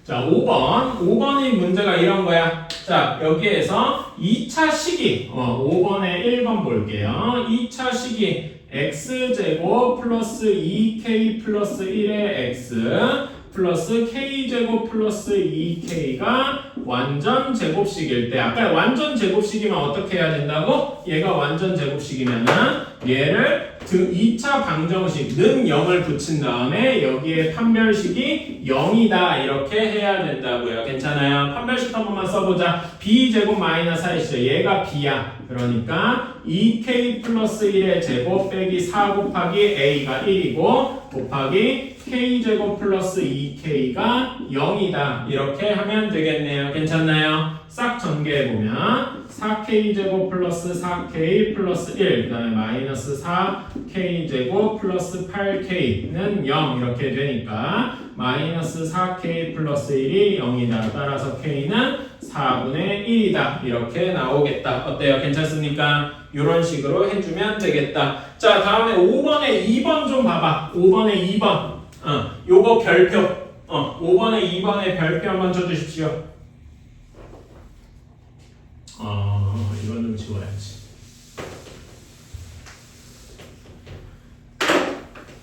자, 5번이 문제가 이런 거야. 자, 여기에서 2차 식이 5번에 1번 볼게요. 2차 식이 x제곱 플러스 2k 플러스 1의 x 플러스 k제곱 플러스 2k가 완전 제곱식일 때 아까 완전 제곱식이면 어떻게 해야 된다고? 얘가 완전 제곱식이면은 얘를 2차 방정식 는 0을 붙인 다음에 여기에 판별식이 0이다 이렇게 해야 된다고요. 괜찮아요? 판별식 한 번만 써보자. b제곱 마이너스 4이죠. 얘가 b야. 그러니까 2k 플러스 1의 제곱 빼기 4 곱하기 a가 1이고 곱하기 k제곱 플러스 2k가 0이다. 이렇게 하면 되겠네요. 괜찮나요? 싹 전개해보면 4k제곱 플러스 4k 플러스 1 그 다음에 마이너스 4k제곱 플러스 8k는 0 이렇게 되니까 마이너스 4k 플러스 1이 0이다. 따라서 k는 4분의 1이다. 이렇게 나오겠다. 어때요? 괜찮습니까? 이런 식으로 해주면 되겠다. 자, 다음에 5번에 2번 좀 봐봐. 5번에 2번. 요거 별표. 5번에 2번에 별표 한번 쳐주십시오. 이건 좀 지워야지.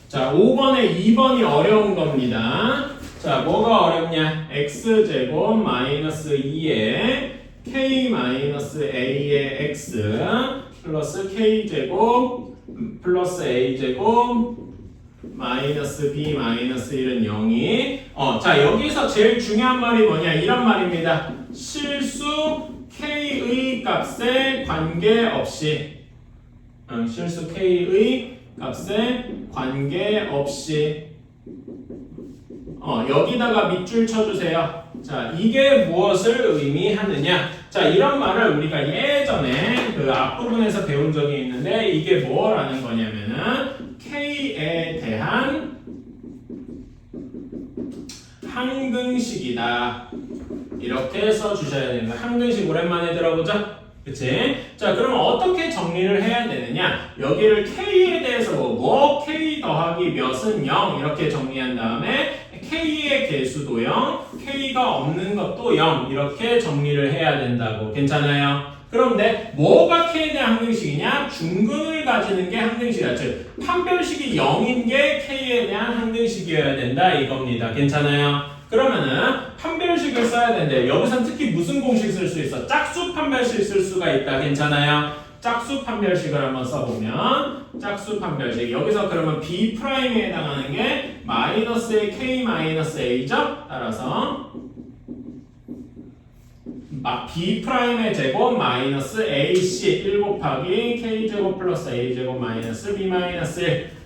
자, 5번에 2번이 어려운 겁니다. 자, 뭐가 어렵냐? x제곱 마이너스 2에 k 마이너스 a의 x 플러스 k제곱 플러스 a제곱 마이너스 b 마이너스 1은 0이 자, 여기서 제일 중요한 말이 뭐냐? 이런 말입니다. 실수 k의 값에 관계없이 실수 k의 값에 관계없이 여기다가 밑줄 쳐주세요. 자, 이게 무엇을 의미하느냐? 자, 이런 말을 우리가 예전에 그 앞부분에서 배운 적이 있는데 이게 뭐라는 거냐면은 k에 대한 항등식이다. 이렇게 써주셔야 되는 거예요. 항등식 오랜만에 들어보자. 그치? 자, 그럼 어떻게 정리를 해야 되느냐? 여기를 k에 대해서 뭐 k 더하기 몇은 0 이렇게 정리한 다음에 k의 개수도 0, k가 없는 것도 0 이렇게 정리를 해야 된다고. 괜찮아요? 그런데 뭐가 k에 대한 항등식이냐? 중근을 가지는 게 항등식이야. 즉 판별식이 0인 게 k에 대한 항등식이어야 된다 이겁니다. 괜찮아요? 그러면은 판별식을 써야 되는데 여기선 특히 무슨 공식 쓸 수 있어? 짝수 판별식 쓸 수가 있다. 괜찮아요? 짝수 판별식을 한번 써보면 짝수 판별식 여기서 그러면 B'에 해당하는 게 마이너스의 K 마이너스 A죠? 따라서 B'의 제곱 마이너스 AC 1 곱하기 K제곱 플러스 A제곱 마이너스 B 마이너스 1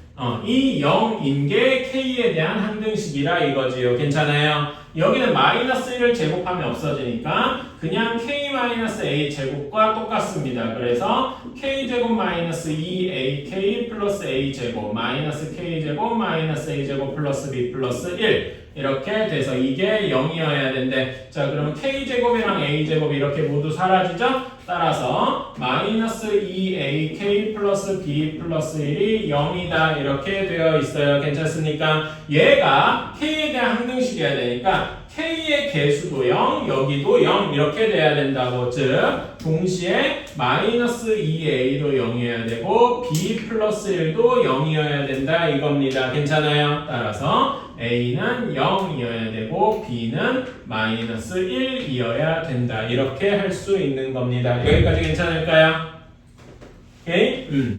이 0인 게 K에 대한 항등식이라 이거지요. 괜찮아요? 여기는 마이너스 1을 제곱하면 없어지니까 그냥 K 마이너스 A 제곱과 똑같습니다. 그래서 K제곱 마이너스 2AK 플러스 A 제곱 마이너스 K제곱 마이너스 A 제곱 플러스 B 플러스 1 이렇게 돼서 이게 0이어야 된대. 자, 그러면 K제곱이랑 A제곱 이렇게 모두 사라지죠? 따라서 마이너스 2AK 플러스 B 플러스 1이 0이다 이렇게 되어 있어요. 괜찮습니까? 얘가 K에 대한 항등식이어야 되니까 K의 개수도 0, 여기도 0 이렇게 돼야 된다고. 즉 동시에 마이너스 2A도 0이어야 되고 B 플러스 1도 0이어야 된다 이겁니다. 괜찮아요? 따라서 A는 0이어야 되고 B는 마이너스 1이어야 된다. 이렇게 할 수 있는 겁니다. 여기까지 괜찮을까요? 오케이?